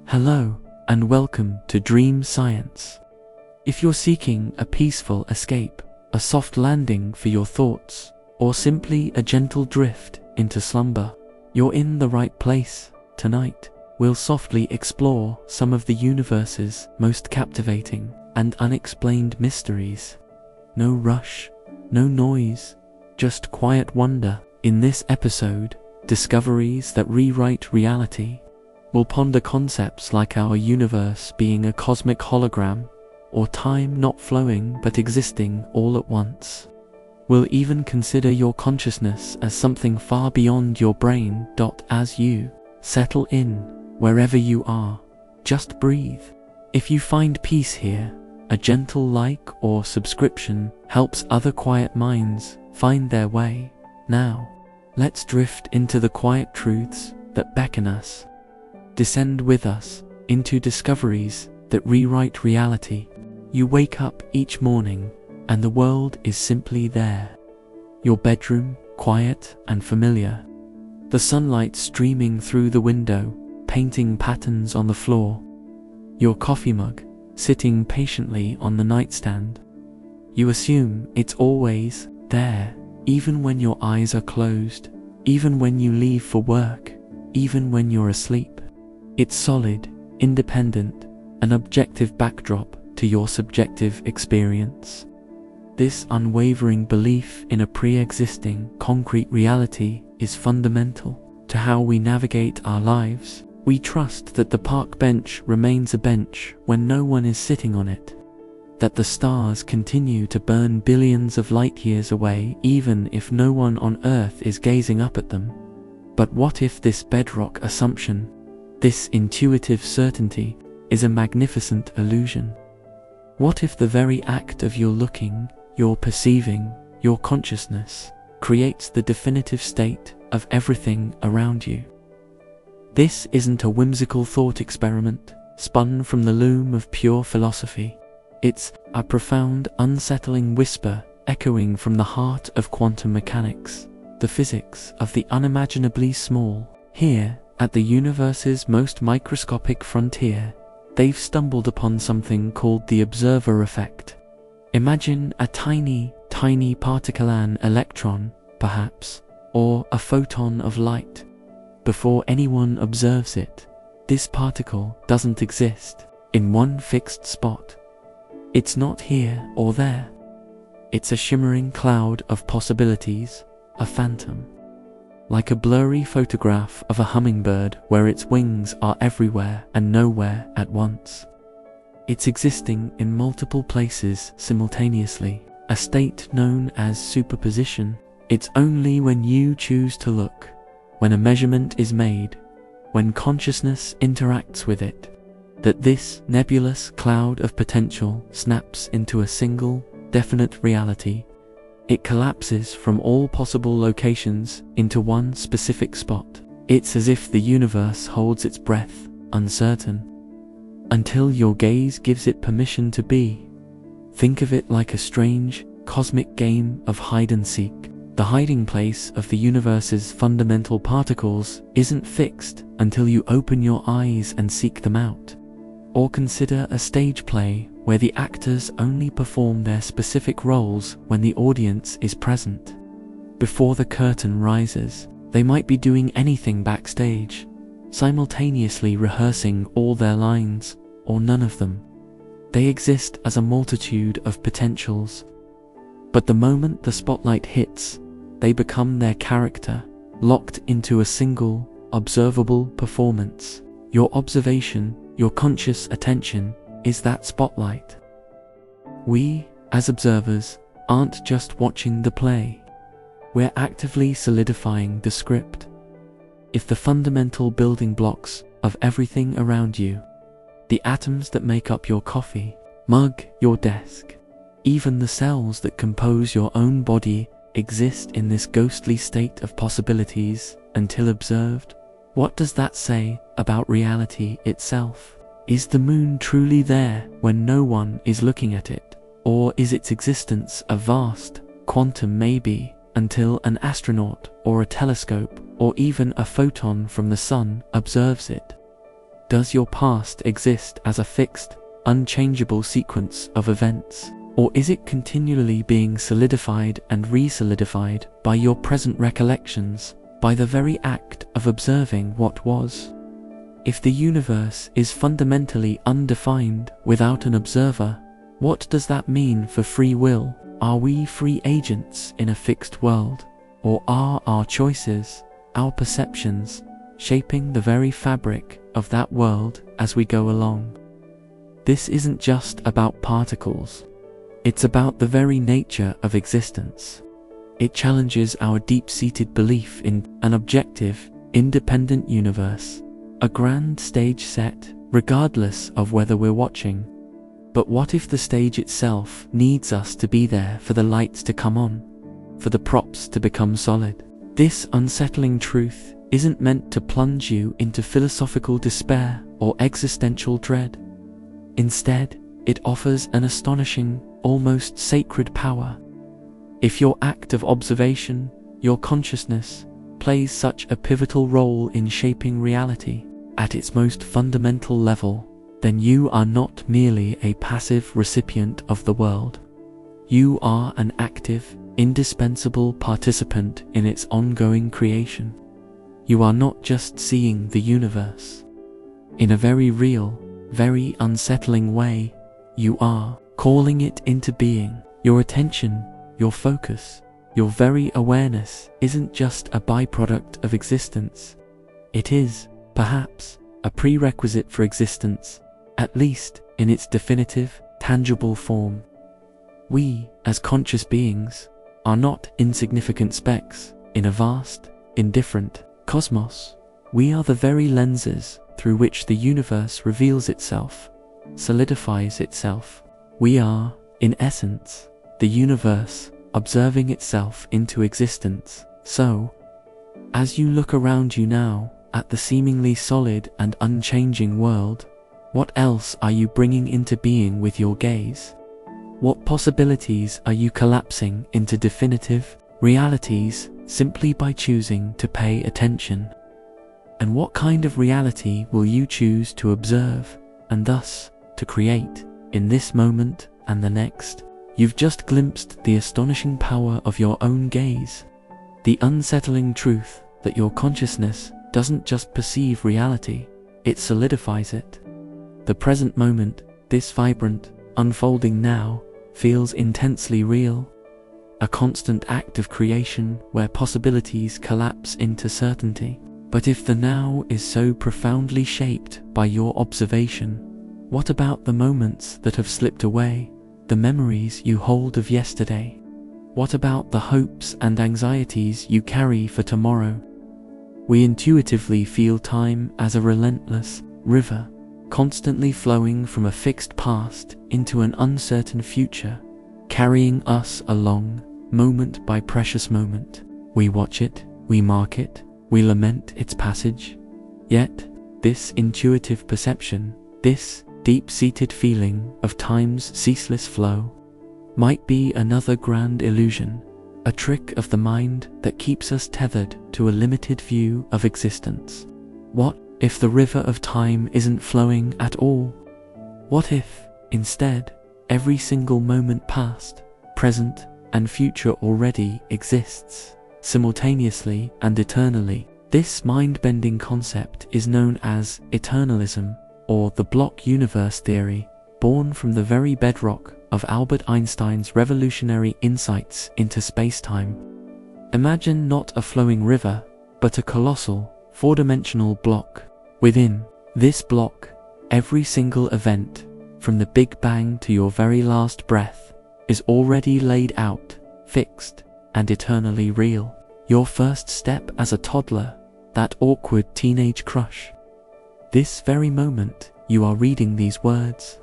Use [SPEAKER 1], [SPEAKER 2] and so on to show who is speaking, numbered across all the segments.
[SPEAKER 1] Hello, and welcome to Dream Science. If you're seeking a peaceful escape, a soft landing for your thoughts, or simply a gentle drift into slumber, you're in the right place. Tonight, we'll softly explore some of the universe's most captivating and unexplained mysteries. No rush, no noise, just quiet wonder. In this episode, Discoveries that Rewrite Reality, we'll ponder concepts like our universe being a cosmic hologram, or time not flowing but existing all at once. We'll even consider your consciousness as something far beyond your brain. As you settle in, wherever you are, just breathe. If you find peace here, a gentle like or subscription helps other quiet minds find their way. Now, let's drift into the quiet truths that beckon us. Descend with us into discoveries that rewrite reality. You wake up each morning and the world is simply there. Your bedroom, quiet and familiar. The sunlight streaming through the window, painting patterns on the floor. Your coffee mug sitting patiently on the nightstand. You assume it's always there, even when your eyes are closed, even when you leave for work, even when you're asleep. It's solid, independent, an objective backdrop to your subjective experience. This unwavering belief in a pre-existing, concrete reality is fundamental to how we navigate our lives. We trust that the park bench remains a bench when no one is sitting on it, that the stars continue to burn billions of light years away even if no one on Earth is gazing up at them. But what if this bedrock assumption, this intuitive certainty, is a magnificent illusion? What if the very act of your looking, your perceiving, your consciousness creates the definitive state of everything around you? This isn't a whimsical thought experiment spun from the loom of pure philosophy. It's a profound, unsettling whisper echoing from the heart of quantum mechanics, the physics of the unimaginably small. Here, at the universe's most microscopic frontier, they've stumbled upon something called the observer effect. Imagine a tiny, tiny particle, an electron, perhaps, or a photon of light. Before anyone observes it, this particle doesn't exist in one fixed spot. It's not here or there. It's a shimmering cloud of possibilities, a phantom. Like a blurry photograph of a hummingbird where its wings are everywhere and nowhere at once. It's existing in multiple places simultaneously, a state known as superposition. It's only when you choose to look, when a measurement is made, when consciousness interacts with it, that this nebulous cloud of potential snaps into a single, definite reality. It collapses from all possible locations into one specific spot. It's as if the universe holds its breath, uncertain, until your gaze gives it permission to be. Think of it like a strange, cosmic game of hide and seek. The hiding place of the universe's fundamental particles isn't fixed until you open your eyes and seek them out. Or consider a stage play where the actors only perform their specific roles when the audience is present. Before the curtain rises, they might be doing anything backstage, simultaneously rehearsing all their lines, or none of them. They exist as a multitude of potentials. But the moment the spotlight hits, they become their character, locked into a single, observable performance. Your observation, your conscious attention, is that spotlight. We, as observers, aren't just watching the play. We're actively solidifying the script. If the fundamental building blocks of everything around you, the atoms that make up your coffee mug, your desk, even the cells that compose your own body exist in this ghostly state of possibilities until observed, what does that say about reality itself? Is the moon truly there when no one is looking at it? Or is its existence a vast, quantum maybe, until an astronaut or a telescope or even a photon from the sun observes it? Does your past exist as a fixed, unchangeable sequence of events? Or is it continually being solidified and re-solidified by your present recollections, by the very act of observing what was? If the universe is fundamentally undefined without an observer, what does that mean for free will? Are we free agents in a fixed world? Or are our choices, our perceptions, shaping the very fabric of that world as we go along? This isn't just about particles. It's about the very nature of existence. It challenges our deep-seated belief in an objective, independent universe, a grand stage set, regardless of whether we're watching. But what if the stage itself needs us to be there for the lights to come on, for the props to become solid? This unsettling truth isn't meant to plunge you into philosophical despair or existential dread. Instead, it offers an astonishing, almost sacred power. If your act of observation, your consciousness, plays such a pivotal role in shaping reality at its most fundamental level, then you are not merely a passive recipient of the world. You are an active, indispensable participant in its ongoing creation. You are not just seeing the universe. In a very real, very unsettling way, you are calling it into being. Your attention, your focus, your very awareness isn't just a byproduct of existence. It is, perhaps, a prerequisite for existence, at least in its definitive, tangible form. We, as conscious beings, are not insignificant specks in a vast, indifferent cosmos. We are the very lenses through which the universe reveals itself, solidifies itself. We are, in essence, the universe observing itself into existence. So, as you look around you now at the seemingly solid and unchanging world, what else are you bringing into being with your gaze? What possibilities are you collapsing into definitive realities simply by choosing to pay attention? And what kind of reality will you choose to observe, and thus to create, in this moment and the next? You've just glimpsed the astonishing power of your own gaze, the unsettling truth that your consciousness doesn't just perceive reality, it solidifies it. The present moment, this vibrant, unfolding now, feels intensely real, a constant act of creation where possibilities collapse into certainty. But if the now is so profoundly shaped by your observation, what about the moments that have slipped away, the memories you hold of yesterday? What about the hopes and anxieties you carry for tomorrow? We intuitively feel time as a relentless river, constantly flowing from a fixed past into an uncertain future, carrying us along, moment by precious moment. We watch it, we mark it, we lament its passage. Yet, this intuitive perception, this deep-seated feeling of time's ceaseless flow, might be another grand illusion, a trick of the mind that keeps us tethered to a limited view of existence. What if the river of time isn't flowing at all? What if, instead, every single moment past, present, and future already exists, simultaneously and eternally? This mind-bending concept is known as eternalism, or the block universe theory, born from the very bedrock of Albert Einstein's revolutionary insights into space-time. Imagine not a flowing river, but a colossal, four-dimensional block. Within this block, every single event, from the Big Bang to your very last breath, is already laid out, fixed, and eternally real. Your first step as a toddler, that awkward teenage crush. This very moment, you are reading these words.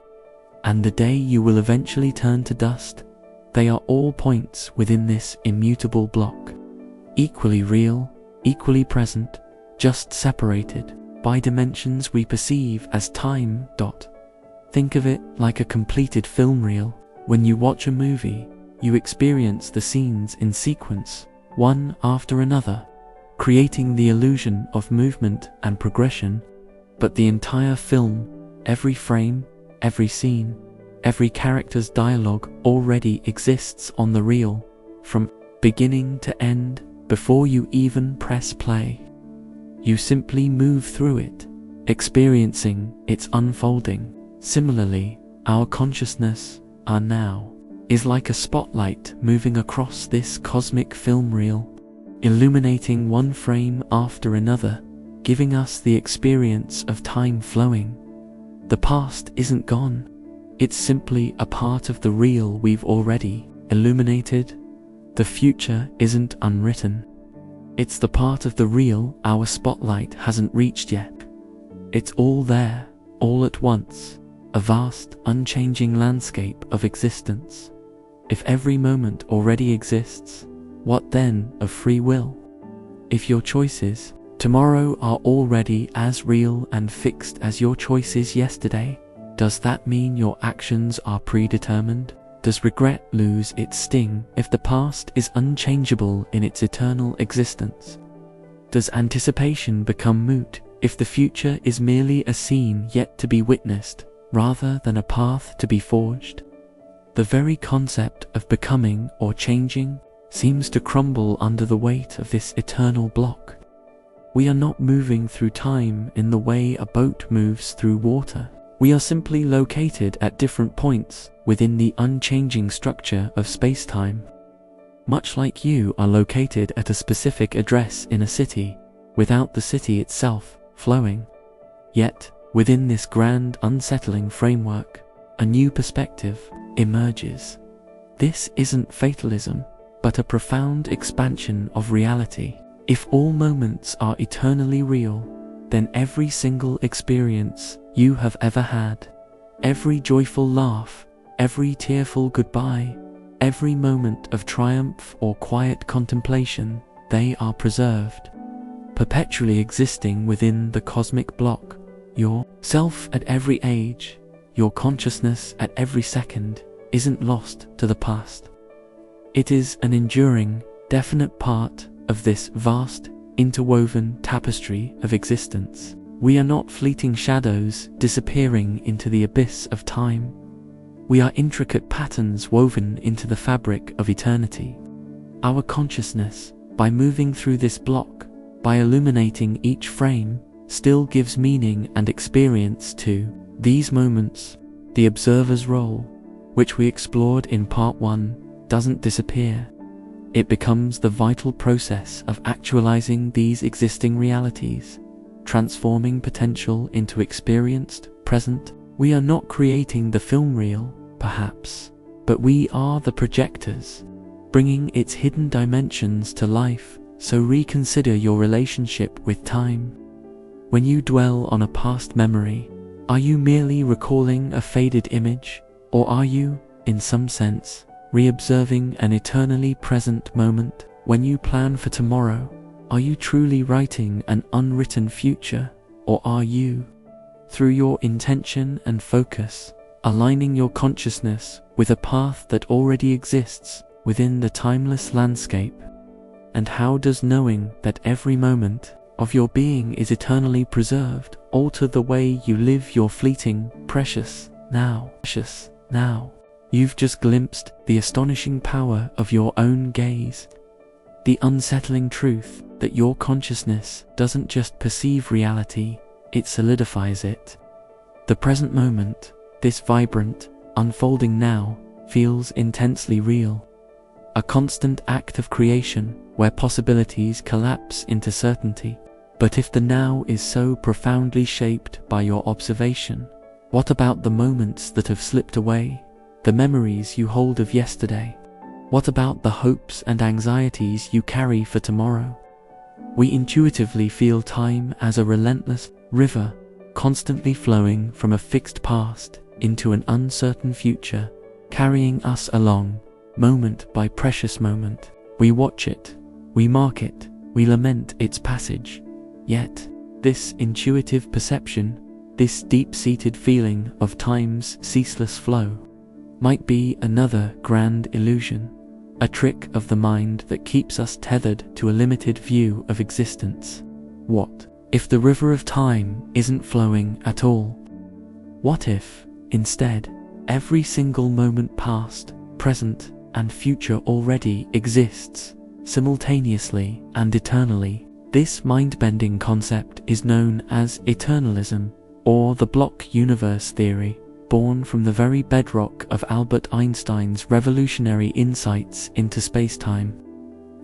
[SPEAKER 1] And the day you will eventually turn to dust, they are all points within this immutable block. Equally real, equally present, just separated by dimensions we perceive as time. Think of it like a completed film reel. When you watch a movie, you experience the scenes in sequence, one after another, creating the illusion of movement and progression. but the entire film, every frame, every scene, every character's dialogue already exists on the reel, from beginning to end, before you even press play. You simply move through it, experiencing its unfolding. Similarly, our consciousness, our now, is like a spotlight moving across this cosmic film reel, illuminating one frame after another, giving us the experience of time flowing. The past isn't gone. It's simply a part of the reel we've already illuminated. The future isn't unwritten. It's the part of the reel our spotlight hasn't reached yet. It's all there, all at once, a vast, unchanging landscape of existence. If every moment already exists, what then of free will? If your choices tomorrow are already as real and fixed as your choices yesterday, does that mean your actions are predetermined? Does regret lose its sting if the past is unchangeable in its eternal existence? Does anticipation become moot if the future is merely a scene yet to be witnessed, rather than a path to be forged? The very concept of becoming or changing seems to crumble under the weight of this eternal block. We are not moving through time in the way a boat moves through water. We are simply located at different points within the unchanging structure of space-time. Much like you are located at a specific address in a city, without the city itself flowing. Yet, within this grand unsettling framework, a new perspective emerges. This isn't fatalism, but a profound expansion of reality. If all moments are eternally real, then every single experience you have ever had, every joyful laugh, every tearful goodbye, every moment of triumph or quiet contemplation, they are preserved, perpetually existing within the cosmic block. Your self at every age, your consciousness at every second, isn't lost to the past. It is an enduring, definite part of this vast, interwoven tapestry of existence. We are not fleeting shadows disappearing into the abyss of time. We are intricate patterns woven into the fabric of eternity. Our consciousness, by moving through this block, by illuminating each frame, still gives meaning and experience to these moments. The observer's role, which we explored in part 1, doesn't disappear. It becomes the vital process of actualizing these existing realities, transforming potential into experienced present. We are not creating the film reel, perhaps, but we are the projectors, bringing its hidden dimensions to life. So reconsider your relationship with time. When you dwell on a past memory, are you merely recalling a faded image, or are you, in some sense, re-observing an eternally present moment? When you plan for tomorrow, are you truly writing an unwritten future, or are you, through your intention and focus, aligning your consciousness with a path that already exists within the timeless landscape? And how does knowing that every moment of your being is eternally preserved alter the way you live your fleeting, precious now? You've just glimpsed the astonishing power of your own gaze, the unsettling truth that your consciousness doesn't just perceive reality, it solidifies it. The present moment, this vibrant, unfolding now, feels intensely real. A constant act of creation where possibilities collapse into certainty. But if the now is so profoundly shaped by your observation, what about the moments that have slipped away, the memories you hold of yesterday? What about the hopes and anxieties you carry for tomorrow? We intuitively feel time as a relentless river, constantly flowing from a fixed past into an uncertain future, carrying us along, moment by precious moment. We watch it, we mark it, we lament its passage. Yet, this intuitive perception, this deep-seated feeling of time's ceaseless flow, might be another grand illusion, a trick of the mind that keeps us tethered to a limited view of existence. What if the river of time isn't flowing at all? What if, instead, every single moment past, present, and future already exists, simultaneously and eternally? This mind-bending concept is known as eternalism, or the block universe theory, born from the very bedrock of Albert Einstein's revolutionary insights into space-time.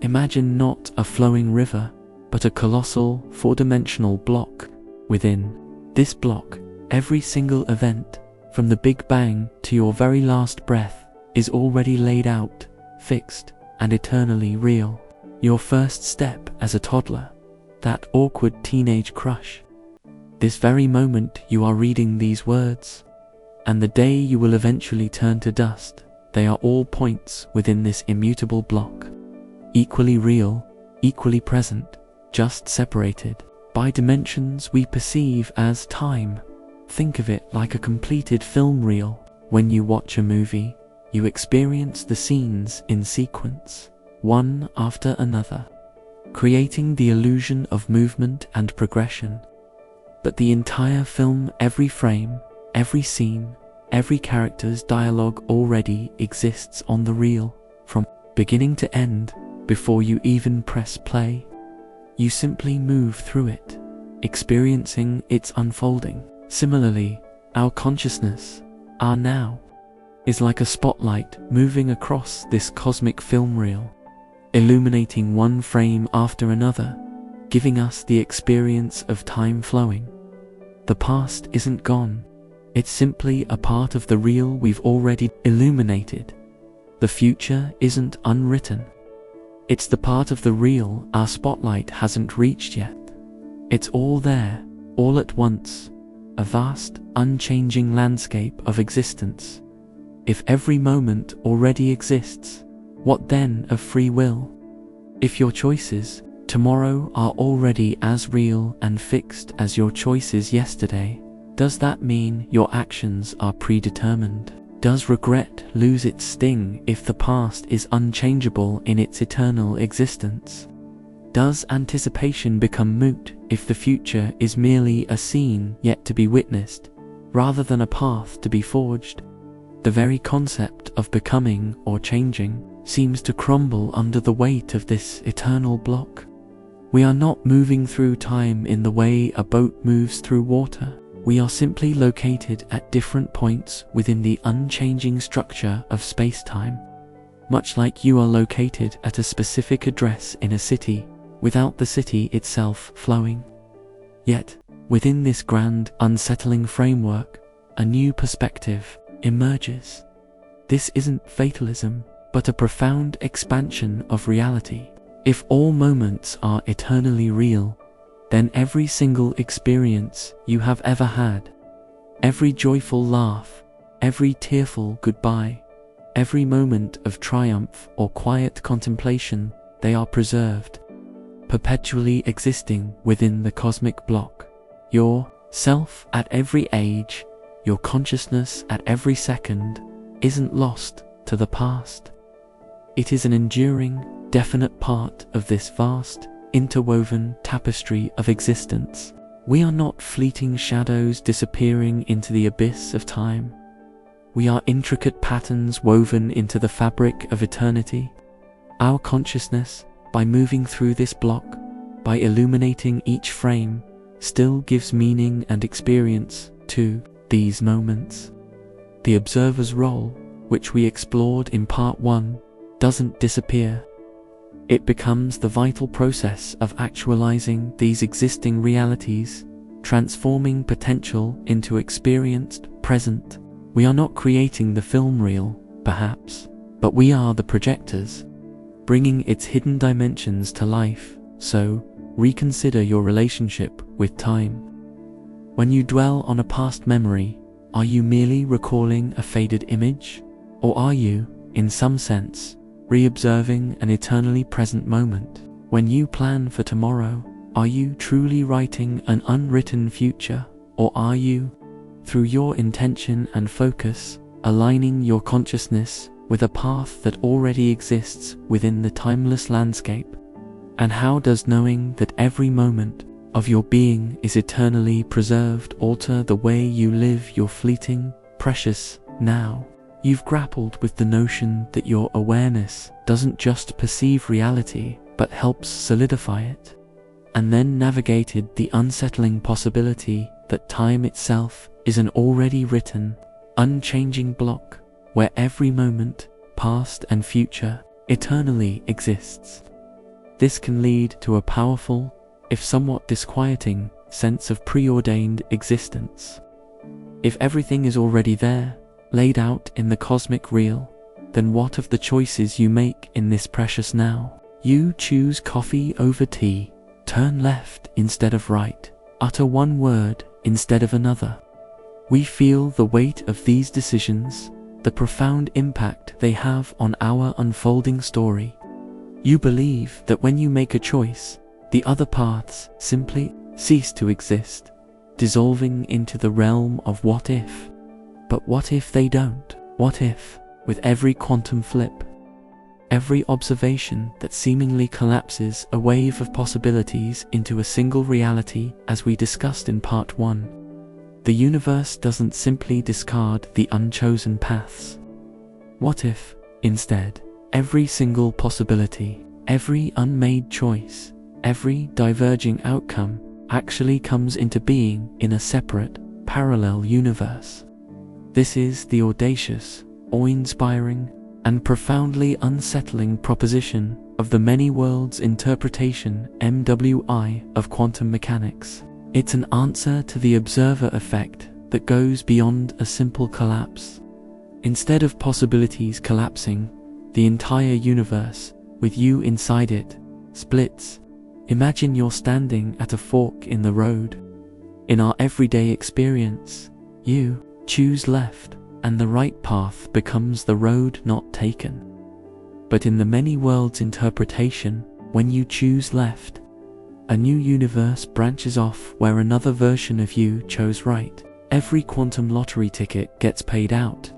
[SPEAKER 1] Imagine not a flowing river, but a colossal, four-dimensional block. Within this block, every single event, from the Big Bang to your very last breath, is already laid out, fixed, and eternally real. Your first step as a toddler, that awkward teenage crush, this very moment you are reading these words, and the day you will eventually turn to dust, they are all points within this immutable block. Equally real, equally present, just separated by dimensions we perceive as time. Think of it like a completed film reel. When you watch a movie, you experience the scenes in sequence, one after another, creating the illusion of movement and progression. But the entire film, every frame, every scene, every character's dialogue already exists on the reel, from beginning to end, before you even press play. You simply move through it, experiencing its unfolding. Similarly, our consciousness, our now, is like a spotlight moving across this cosmic film reel, illuminating one frame after another, giving us the experience of time flowing. The past isn't gone, it's simply a part of the reel we've already illuminated. The future isn't unwritten, it's the part of the reel our spotlight hasn't reached yet. It's all there, all at once, a vast, unchanging landscape of existence. If every moment already exists, what then of free will? If your choices tomorrow are already as real and fixed as your choices yesterday, does that mean your actions are predetermined? Does regret lose its sting if the past is unchangeable in its eternal existence? Does anticipation become moot if the future is merely a scene yet to be witnessed, rather than a path to be forged? The very concept of becoming or changing seems to crumble under the weight of this eternal block. We are not moving through time in the way a boat moves through water. We are simply located at different points within the unchanging structure of space-time. Much like you are located at a specific address in a city, without the city itself flowing. Yet, within this grand, unsettling framework, a new perspective emerges. This isn't fatalism, but a profound expansion of reality. If all moments are eternally real, then every single experience you have ever had, every joyful laugh, every tearful goodbye, every moment of triumph or quiet contemplation, they are preserved, perpetually existing within the cosmic block. Your self at every age, your consciousness at every second, isn't lost to the past. It is an enduring, definite part of this vast, interwoven tapestry of existence. We are not fleeting shadows disappearing into the abyss of time. We are intricate patterns woven into the fabric of eternity. Our consciousness, by moving through this block, by illuminating each frame, still gives meaning and experience to these moments. The observer's role, which we explored in part 1, doesn't disappear. It becomes the vital process of actualizing these existing realities, transforming potential into experienced present. We are not creating the film reel, perhaps, but we are the projectors, bringing its hidden dimensions to life. So, reconsider your relationship with time. When you dwell on a past memory, are you merely recalling a faded image? Or are you, in some sense, re-observing an eternally present moment? When you plan for tomorrow, are you truly writing an unwritten future? Or are you, through your intention and focus, aligning your consciousness with a path that already exists within the timeless landscape? And how does knowing that every moment, of your being is eternally preserved alter the way you live your fleeting, precious now. You've grappled with the notion that your awareness doesn't just perceive reality, but helps solidify it, and then navigated the unsettling possibility that time itself is an already written, unchanging block, where every moment, past and future, eternally exists. This can lead to a powerful, if somewhat disquieting, sense of preordained existence. If everything is already there, laid out in the cosmic real, then what of the choices you make in this precious now? You choose coffee over tea, turn left instead of right, utter one word instead of another. We feel the weight of these decisions, the profound impact they have on our unfolding story. You believe that when you make a choice, the other paths simply cease to exist, dissolving into the realm of what if. But what if they don't? What if, with every quantum flip, every observation that seemingly collapses a wave of possibilities into a single reality, as we discussed in part 1, the universe doesn't simply discard the unchosen paths? What if, instead, every single possibility, every unmade choice, every diverging outcome actually comes into being in a separate, parallel universe? This is the audacious, awe-inspiring, and profoundly unsettling proposition of the many worlds interpretation (MWI) of quantum mechanics. It's an answer to the observer effect that goes beyond a simple collapse. Instead of possibilities collapsing, the entire universe, with you inside it, splits. Imagine you're standing at a fork in the road. In our everyday experience, you choose left, and the right path becomes the road not taken. But in the many worlds interpretation, when you choose left, a new universe branches off where another version of you chose right. Every quantum lottery ticket gets paid out.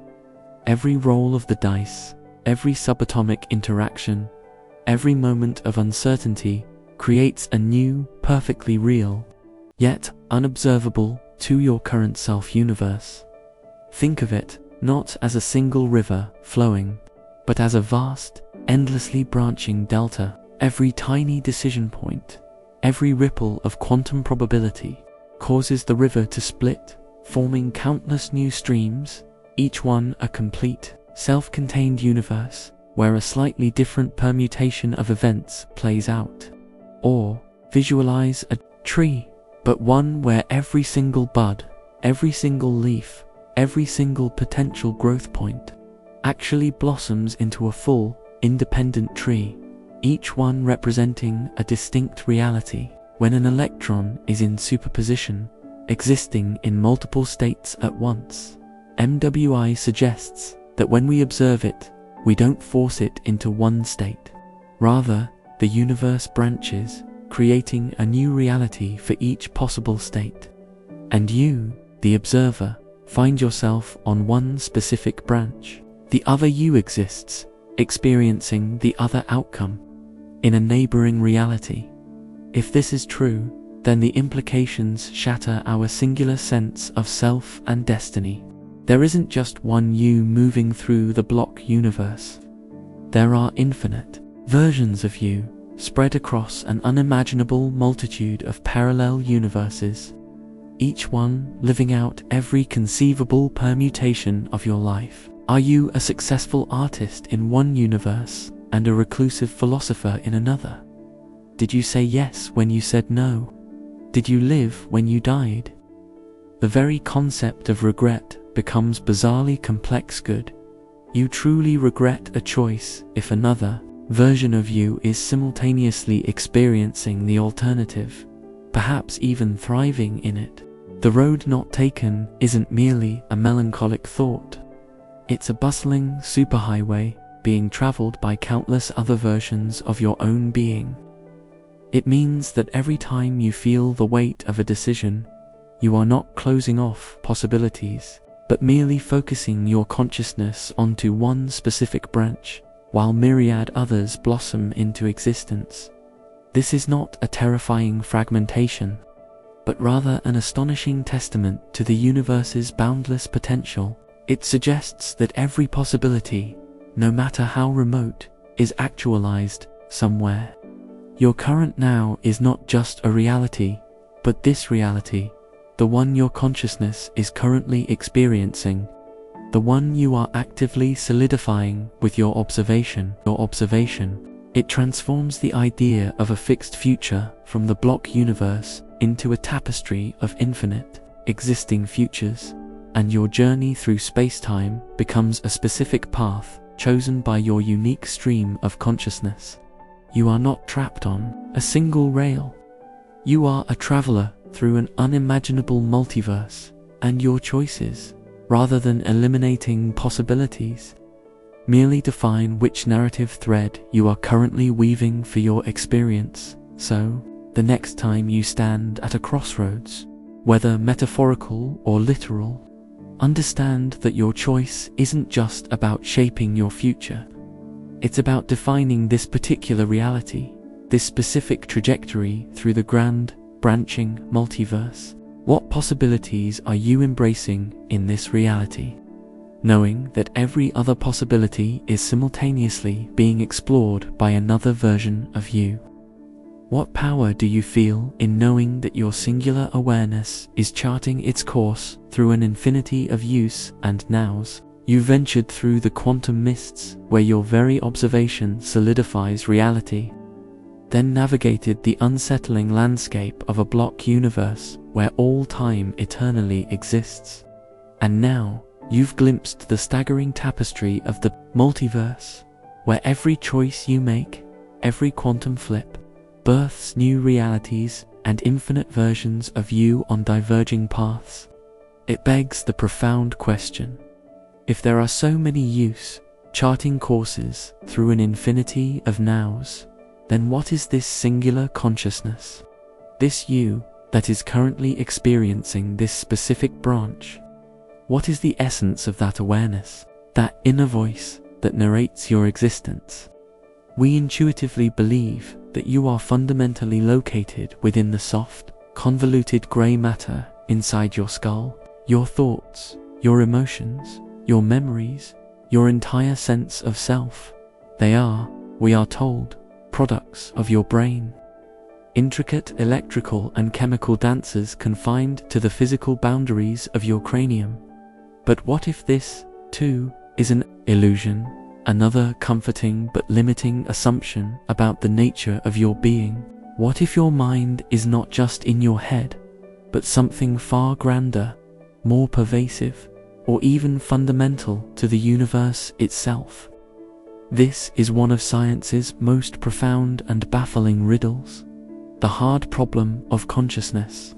[SPEAKER 1] Every roll of the dice, every subatomic interaction, every moment of uncertainty creates a new, perfectly real, yet unobservable to your current self-universe. Think of it not as a single river flowing, but as a vast, endlessly branching delta. Every tiny decision point, every ripple of quantum probability, causes the river to split, forming countless new streams, each one a complete, self-contained universe, where a slightly different permutation of events plays out. Or, visualize a tree, but one where every single bud, every single leaf, every single potential growth point actually blossoms into a full, independent tree, each one representing a distinct reality. When an electron is in superposition, existing in multiple states at once, MWI suggests that when we observe it, we don't force it into one state. Rather, the universe branches, creating a new reality for each possible state. And you, the observer, find yourself on one specific branch. The other you exists, experiencing the other outcome in a neighboring reality. If this is true, then the implications shatter our singular sense of self and destiny. There isn't just one you moving through the block universe. There are infinite versions of you, spread across an unimaginable multitude of parallel universes, each one living out every conceivable permutation of your life. Are you a successful artist in one universe and a reclusive philosopher in another? Did you say yes when you said no? Did you live when you died? The very concept of regret becomes bizarrely complex. Good. You truly regret a choice if another version of you is simultaneously experiencing the alternative, perhaps even thriving in it. The road not taken isn't merely a melancholic thought. It's a bustling superhighway being traveled by countless other versions of your own being. It means that every time you feel the weight of a decision, you are not closing off possibilities, but merely focusing your consciousness onto one specific branch, while myriad others blossom into existence. This is not a terrifying fragmentation, but rather an astonishing testament to the universe's boundless potential. It suggests that every possibility, no matter how remote, is actualized somewhere. Your current now is not just a reality, but this reality, the one your consciousness is currently experiencing, the one you are actively solidifying with your observation. It transforms the idea of a fixed future from the block universe into a tapestry of infinite, existing futures, and your journey through space-time becomes a specific path chosen by your unique stream of consciousness. You are not trapped on a single rail. You are a traveler through an unimaginable multiverse, and your choices, rather than eliminating possibilities, merely define which narrative thread you are currently weaving for your experience. So, the next time you stand at a crossroads, whether metaphorical or literal, understand that your choice isn't just about shaping your future. It's about defining this particular reality, this specific trajectory through the grand, branching multiverse. What possibilities are you embracing in this reality? Knowing that every other possibility is simultaneously being explored by another version of you. What power do you feel in knowing that your singular awareness is charting its course through an infinity of use and nows? You ventured through the quantum mists where your very observation solidifies reality, then navigated the unsettling landscape of a block universe where all time eternally exists. And now, you've glimpsed the staggering tapestry of the multiverse, where every choice you make, every quantum flip, births new realities and infinite versions of you on diverging paths. It begs the profound question: if there are so many yous charting courses through an infinity of nows, then what is this singular consciousness? This you that is currently experiencing this specific branch? What is the essence of that awareness, that inner voice that narrates your existence? We intuitively believe that you are fundamentally located within the soft, convoluted grey matter inside your skull. Your thoughts, your emotions, your memories, your entire sense of self. They are, we are told, products of your brain. Intricate electrical and chemical dances confined to the physical boundaries of your cranium. But what if this, too, is an illusion, another comforting but limiting assumption about the nature of your being? What if your mind is not just in your head, but something far grander, more pervasive, or even fundamental to the universe itself? This is one of science's most profound and baffling riddles, the hard problem of consciousness.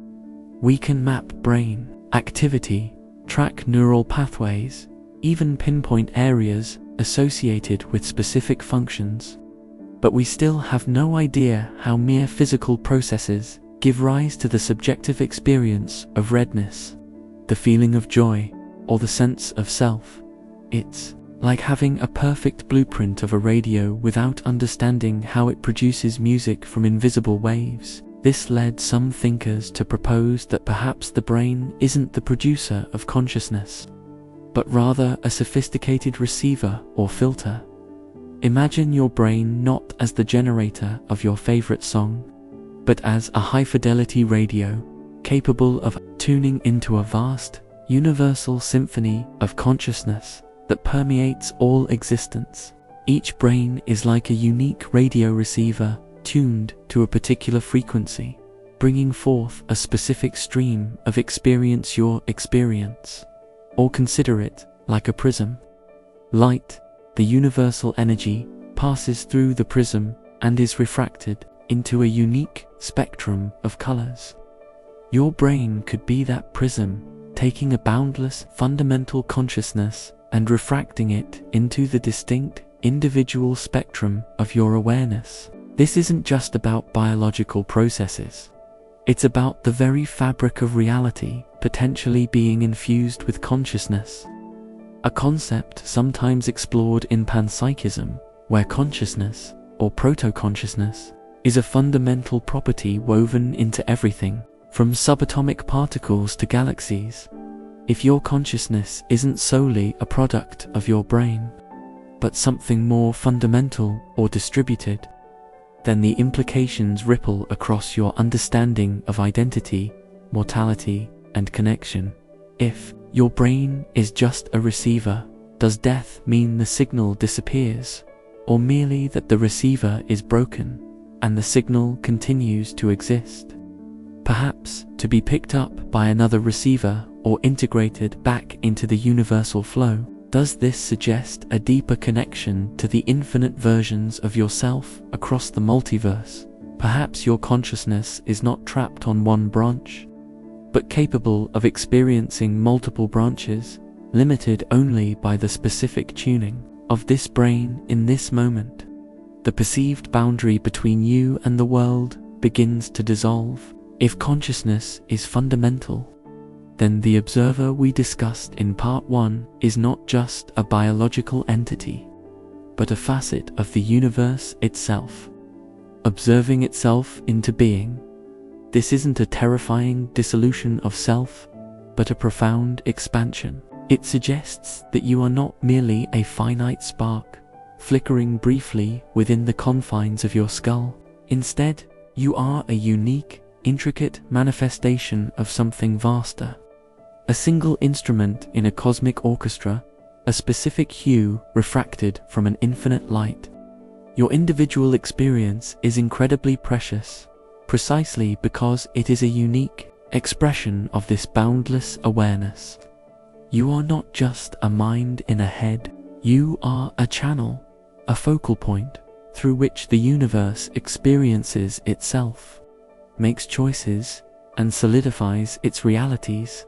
[SPEAKER 1] We can map brain activity, track neural pathways, even pinpoint areas associated with specific functions, but we still have no idea how mere physical processes give rise to the subjective experience of redness, the feeling of joy, or the sense of self. It's like having a perfect blueprint of a radio without understanding how it produces music from invisible waves. This led some thinkers to propose that perhaps the brain isn't the producer of consciousness, but rather a sophisticated receiver or filter. Imagine your brain not as the generator of your favorite song, but as a high-fidelity radio, capable of tuning into a vast, universal symphony of consciousness that permeates all existence. Each brain is like a unique radio receiver tuned to a particular frequency, bringing forth a specific stream of experience. Your experience, or consider it like a prism. Light, the universal energy, passes through the prism and is refracted into a unique spectrum of colors. Your brain could be that prism, taking a boundless, fundamental consciousness and refracting it into the distinct, individual spectrum of your awareness. This isn't just about biological processes. It's about the very fabric of reality potentially being infused with consciousness. A concept sometimes explored in panpsychism, where consciousness, or proto-consciousness, is a fundamental property woven into everything, from subatomic particles to galaxies. If your consciousness isn't solely a product of your brain, but something more fundamental or distributed, then the implications ripple across your understanding of identity, mortality, and connection. If your brain is just a receiver, does death mean the signal disappears, or merely that the receiver is broken and the signal continues to exist? Perhaps to be picked up by another receiver or integrated back into the universal flow. Does this suggest a deeper connection to the infinite versions of yourself across the multiverse? Perhaps your consciousness is not trapped on one branch, but capable of experiencing multiple branches, limited only by the specific tuning of this brain in this moment. The perceived boundary between you and the world begins to dissolve. If consciousness is fundamental, then the observer we discussed in part 1 is not just a biological entity, but a facet of the universe itself, observing itself into being. This isn't a terrifying dissolution of self, but a profound expansion. It suggests that you are not merely a finite spark, flickering briefly within the confines of your skull. Instead, you are a unique, intricate manifestation of something vaster. A single instrument in a cosmic orchestra, a specific hue refracted from an infinite light. Your individual experience is incredibly precious, precisely because it is a unique expression of this boundless awareness. You are not just a mind in a head, you are a channel, a focal point, through which the universe experiences itself, makes choices, and solidifies its realities.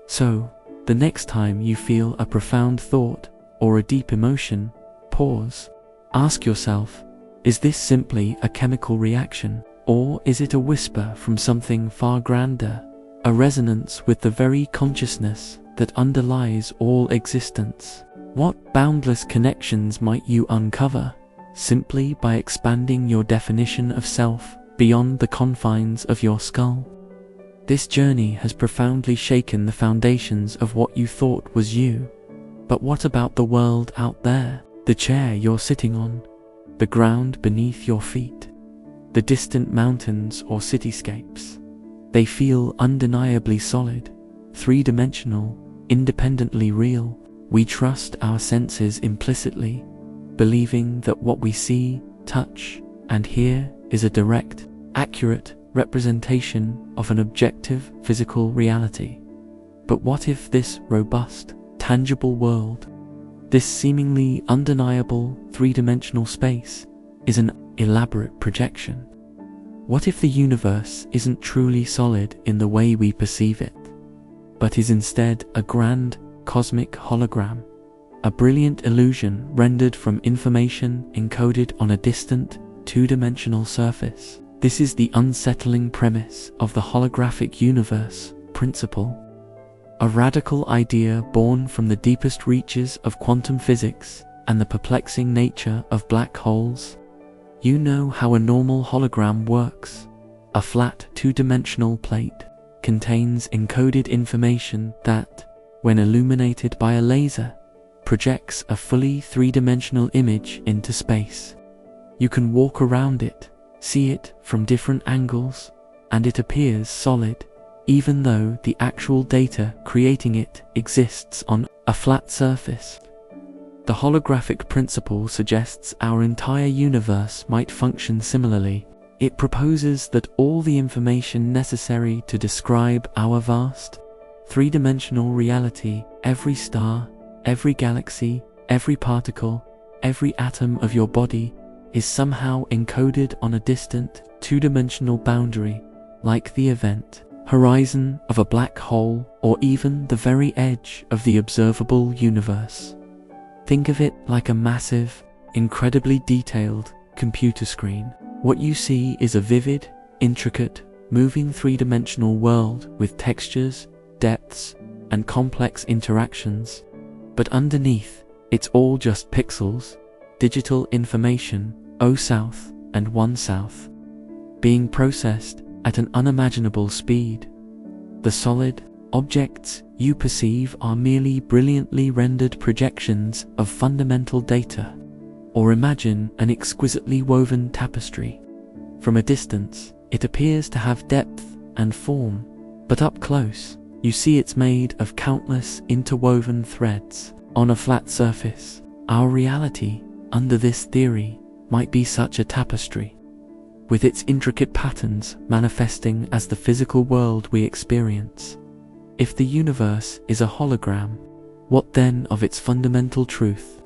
[SPEAKER 1] So, the next time you feel a profound thought or a deep emotion, pause. Ask yourself, is this simply a chemical reaction, or is it a whisper from something far grander, a resonance with the very consciousness that underlies all existence? What boundless connections might you uncover simply by expanding your definition of self beyond the confines of your skull? This journey has profoundly shaken the foundations of what you thought was you. But what about the world out there? The chair you're sitting on, the ground beneath your feet, the distant mountains or cityscapes. They feel undeniably solid, three-dimensional, independently real. We trust our senses implicitly, believing that what we see, touch, and hear is a direct, accurate representation of an objective physical reality. But what if this robust, tangible world, this seemingly undeniable three-dimensional space, is an elaborate projection? What if the universe isn't truly solid in the way we perceive it, but is instead a grand cosmic hologram, a brilliant illusion rendered from information encoded on a distant, two-dimensional surface? This is the unsettling premise of the holographic universe principle, a radical idea born from the deepest reaches of quantum physics and the perplexing nature of black holes. You know how a normal hologram works. A flat two-dimensional plate contains encoded information that, when illuminated by a laser, projects a fully three-dimensional image into space. You can walk around it, see it from different angles, and it appears solid, even though the actual data creating it exists on a flat surface. The holographic principle suggests our entire universe might function similarly. It proposes that all the information necessary to describe our vast, three-dimensional reality, every star, every galaxy, every particle, every atom of your body, is somehow encoded on a distant, two-dimensional boundary, like the event horizon of a black hole or even the very edge of the observable universe. Think of it like a massive, incredibly detailed computer screen. What you see is a vivid, intricate, moving three-dimensional world with textures, depths, and complex interactions. But underneath, it's all just pixels, digital information, 0 south and 1 south. being processed at an unimaginable speed. The solid objects you perceive are merely brilliantly rendered projections of fundamental data. Or imagine an exquisitely woven tapestry. From a distance, it appears to have depth and form, but up close, you see it's made of countless interwoven threads on a flat surface. Our reality, under this theory, might be such a tapestry, with its intricate patterns manifesting as the physical world we experience. If the universe is a hologram, what then of its fundamental truth?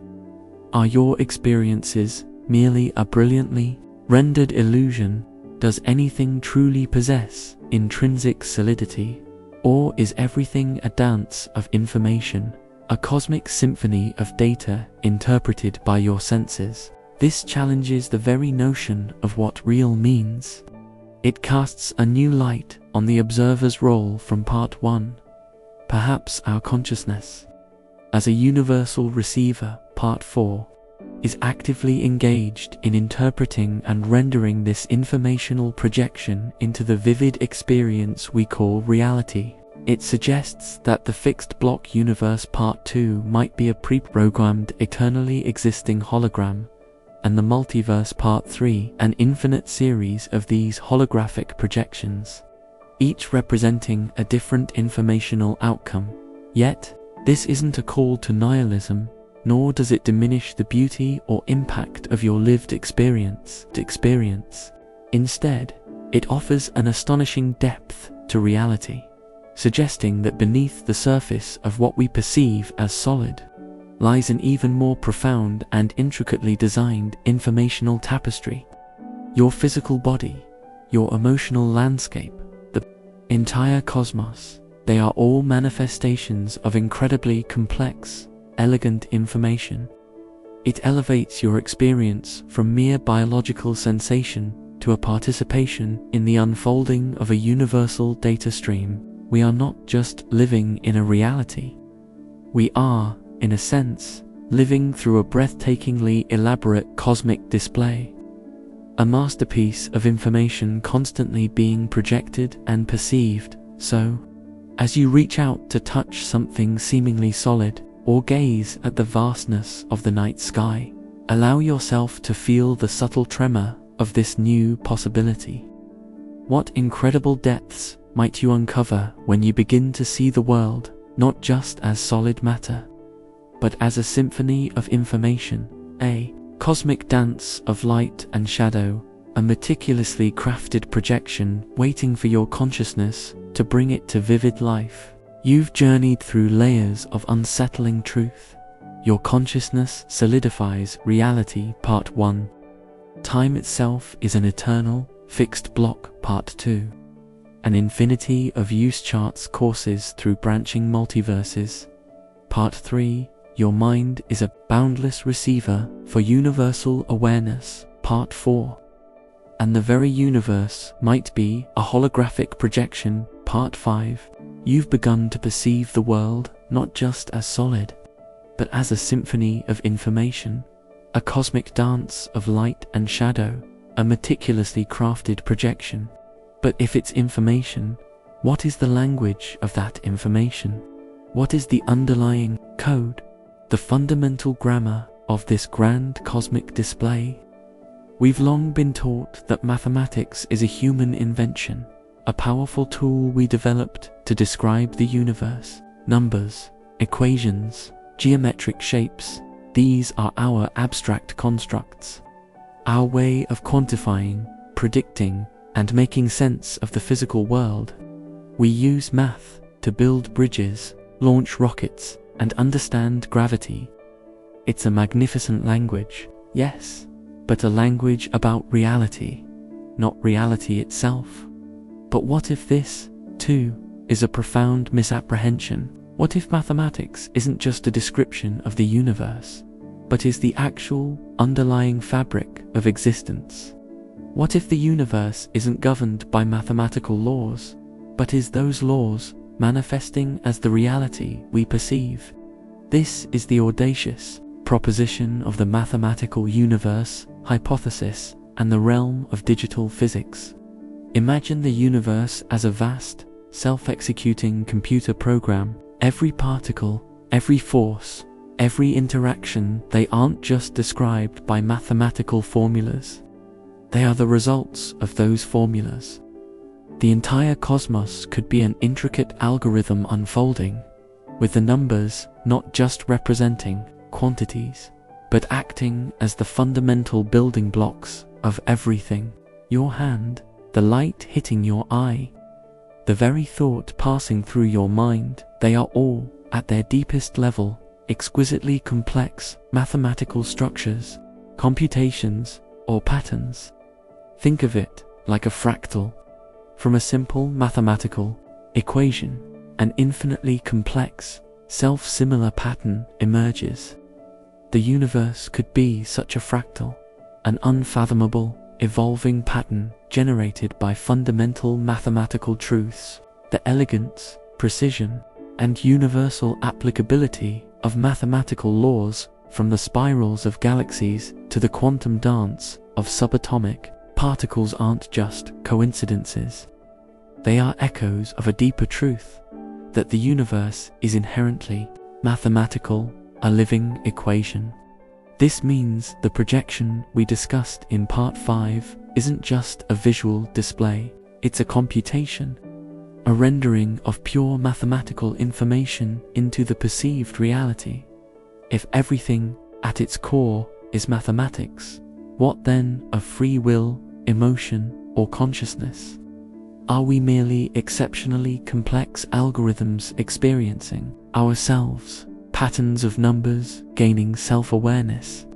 [SPEAKER 1] Are your experiences merely a brilliantly rendered illusion? Does anything truly possess intrinsic solidity? Or is everything a dance of information, a cosmic symphony of data interpreted by your senses? This challenges the very notion of what real means. It casts a new light on the observer's role from part 1. Perhaps our consciousness, as a universal receiver, part 4, is actively engaged in interpreting and rendering this informational projection into the vivid experience we call reality. It suggests that the fixed block universe part 2 might be a pre-programmed, eternally existing hologram, and the multiverse part 3 an infinite series of these holographic projections, each representing a different informational outcome. Yet, this isn't a call to nihilism, nor does it diminish the beauty or impact of your lived experience. Instead, it offers an astonishing depth to reality, suggesting that beneath the surface of what we perceive as solid lies an even more profound and intricately designed informational tapestry. Your physical body, your emotional landscape, the entire cosmos, they are all manifestations of incredibly complex, elegant information. It elevates your experience from mere biological sensation to a participation in the unfolding of a universal data stream. We are not just living in a reality. We are, in a sense, living through a breathtakingly elaborate cosmic display. A masterpiece of information constantly being projected and perceived. So, as you reach out to touch something seemingly solid, or gaze at the vastness of the night sky, allow yourself to feel the subtle tremor of this new possibility. What incredible depths might you uncover when you begin to see the world not just as solid matter, but as a symphony of information, a cosmic dance of light and shadow, a meticulously crafted projection waiting for your consciousness to bring it to vivid life. You've journeyed through layers of unsettling truth. Your consciousness solidifies reality, part 1. Time itself is an eternal, fixed block, part 2. An infinity of use charts courses through branching multiverses, part 3. Your mind is a boundless receiver for universal awareness, part 4. And the very universe might be a holographic projection, part 5. You've begun to perceive the world not just as solid, but as a symphony of information, a cosmic dance of light and shadow, a meticulously crafted projection. But if it's information, what is the language of that information? What is the underlying code, the fundamental grammar of this grand cosmic display? We've long been taught that mathematics is a human invention, a powerful tool we developed to describe the universe. Numbers, equations, geometric shapes, these are our abstract constructs, our way of quantifying, predicting, and making sense of the physical world. We use math to build bridges, launch rockets, and understand gravity. It's a magnificent language, yes, but a language about reality, not reality itself. But what if this, too, is a profound misapprehension? What if mathematics isn't just a description of the universe, but is the actual underlying fabric of existence? What if the universe isn't governed by mathematical laws, but is those laws manifesting as the reality we perceive? This is the audacious proposition of the mathematical universe hypothesis and the realm of digital physics. Imagine the universe as a vast, self-executing computer program. Every particle, every force, every interaction, they aren't just described by mathematical formulas. They are the results of those formulas. The entire cosmos could be an intricate algorithm unfolding, with the numbers not just representing quantities, but acting as the fundamental building blocks of everything. Your hand, the light hitting your eye, the very thought passing through your mind, they are all, at their deepest level, exquisitely complex mathematical structures, computations, or patterns. Think of it like a fractal. From a simple mathematical equation, an infinitely complex, self-similar pattern emerges. The universe could be such a fractal, an unfathomable, evolving pattern generated by fundamental mathematical truths. The elegance, precision, and universal applicability of mathematical laws, from the spirals of galaxies to the quantum dance of subatomic particles, aren't just coincidences. They are echoes of a deeper truth, that the universe is inherently mathematical, a living equation. This means the projection we discussed in Part 5 isn't just a visual display, it's a computation, a rendering of pure mathematical information into the perceived reality. If everything at its core is mathematics, what then of free will, emotion, or consciousness? Are we merely exceptionally complex algorithms experiencing ourselves, patterns of numbers, gaining self-awareness?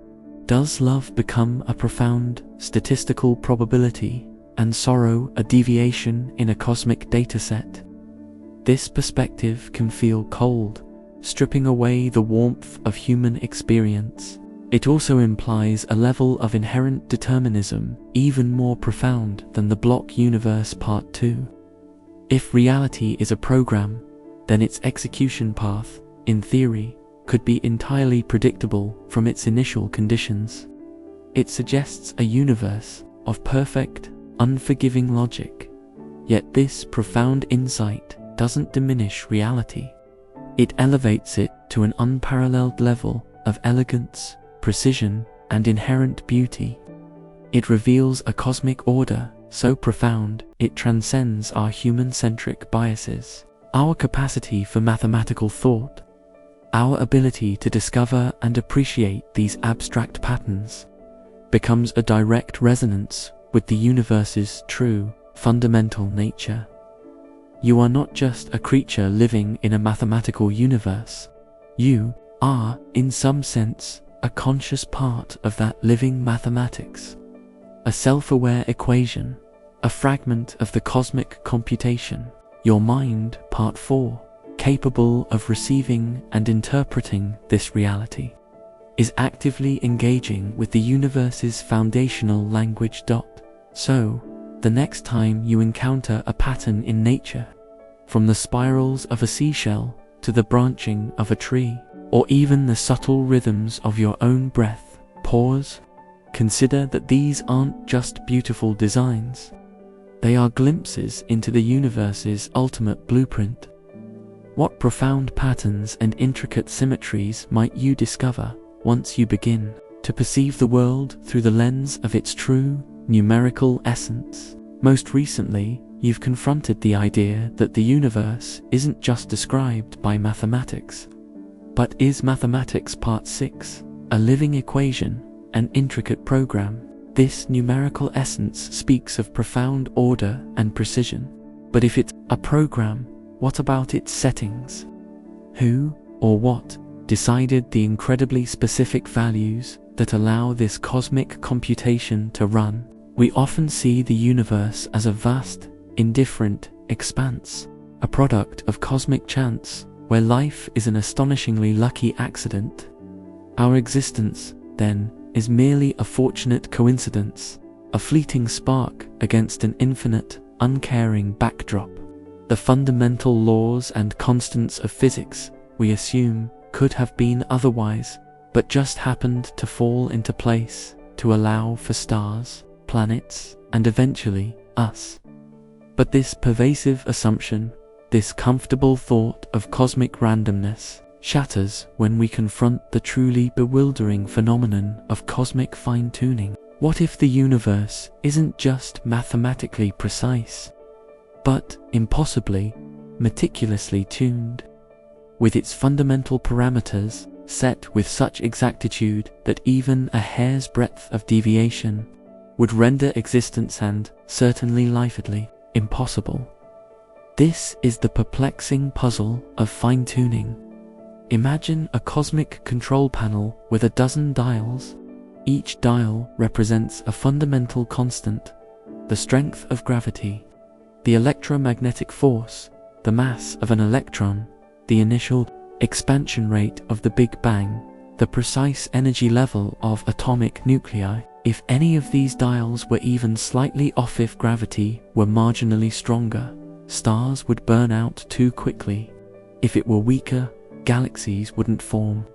[SPEAKER 1] Does love become a profound statistical probability, and sorrow a deviation in a cosmic dataset? This perspective can feel cold, stripping away the warmth of human experience. It also implies a level of inherent determinism even more profound than the block universe Part 2. If reality is a program, then its execution path, in theory, could be entirely predictable from its initial conditions. It suggests a universe of perfect, unforgiving logic. Yet this profound insight doesn't diminish reality. It elevates it to an unparalleled level of elegance, precision, and inherent beauty. It reveals a cosmic order so profound it transcends our human-centric biases. Our capacity for mathematical thought, our ability to discover and appreciate these abstract patterns, becomes a direct resonance with the universe's true, fundamental nature. You are not just a creature living in a mathematical universe. You are, in some sense, a conscious part of that living mathematics. A self-aware equation, a fragment of the cosmic computation. Your mind, Part 4, capable of receiving and interpreting this reality, is actively engaging with the universe's foundational language. So, the next time you encounter a pattern in nature, from the spirals of a seashell to the branching of a tree, or even the subtle rhythms of your own breath, pause. Consider that these aren't just beautiful designs. They are glimpses into the universe's ultimate blueprint. What profound patterns and intricate symmetries might you discover once you begin to perceive the world through the lens of its true, numerical essence? Most recently, you've confronted the idea that the universe isn't just described by mathematics, but is mathematics. Part 6, a living equation, an intricate program. This numerical essence speaks of profound order and precision. But if it's a program, what about its settings? Who or what decided the incredibly specific values that allow this cosmic computation to run? We often see the universe as a vast, indifferent expanse, a product of cosmic chance, where life is an astonishingly lucky accident. Our existence, then, is merely a fortunate coincidence, a fleeting spark against an infinite, uncaring backdrop. The fundamental laws and constants of physics, we assume, could have been otherwise, but just happened to fall into place to allow for stars, planets, and eventually, us. But this pervasive assumption, this comfortable thought of cosmic randomness, shatters when we confront the truly bewildering phenomenon of cosmic fine-tuning. What if the universe isn't just mathematically precise, but impossibly, meticulously tuned, with its fundamental parameters set with such exactitude that even a hair's breadth of deviation would render existence and, certainly life, impossible? This is the perplexing puzzle of fine-tuning. Imagine a cosmic control panel with a dozen dials. Each dial represents a fundamental constant: the strength of gravity, the electromagnetic force, the mass of an electron, the initial expansion rate of the Big Bang, the precise energy level of atomic nuclei. If any of these dials were even slightly off, if gravity were marginally stronger, stars would burn out too quickly. If it were weaker, galaxies wouldn't form.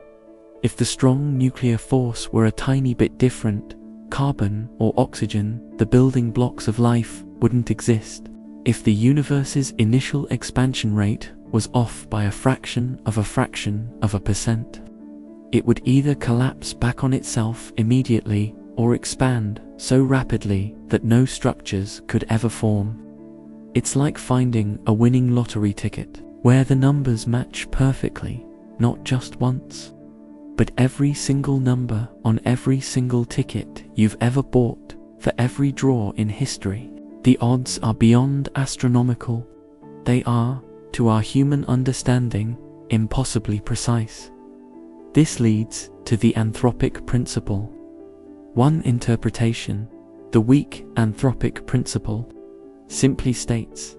[SPEAKER 1] If the strong nuclear force were a tiny bit different, carbon or oxygen, the building blocks of life, wouldn't exist. If the universe's initial expansion rate was off by a fraction of a percent, it would either collapse back on itself immediately or expand so rapidly that no structures could ever form. It's like finding a winning lottery ticket, where the numbers match perfectly, not just once, but every single number on every single ticket you've ever bought, for every draw in history. The odds are beyond astronomical. They are, to our human understanding, impossibly precise. This leads to the anthropic principle. One interpretation, the weak anthropic principle, simply states,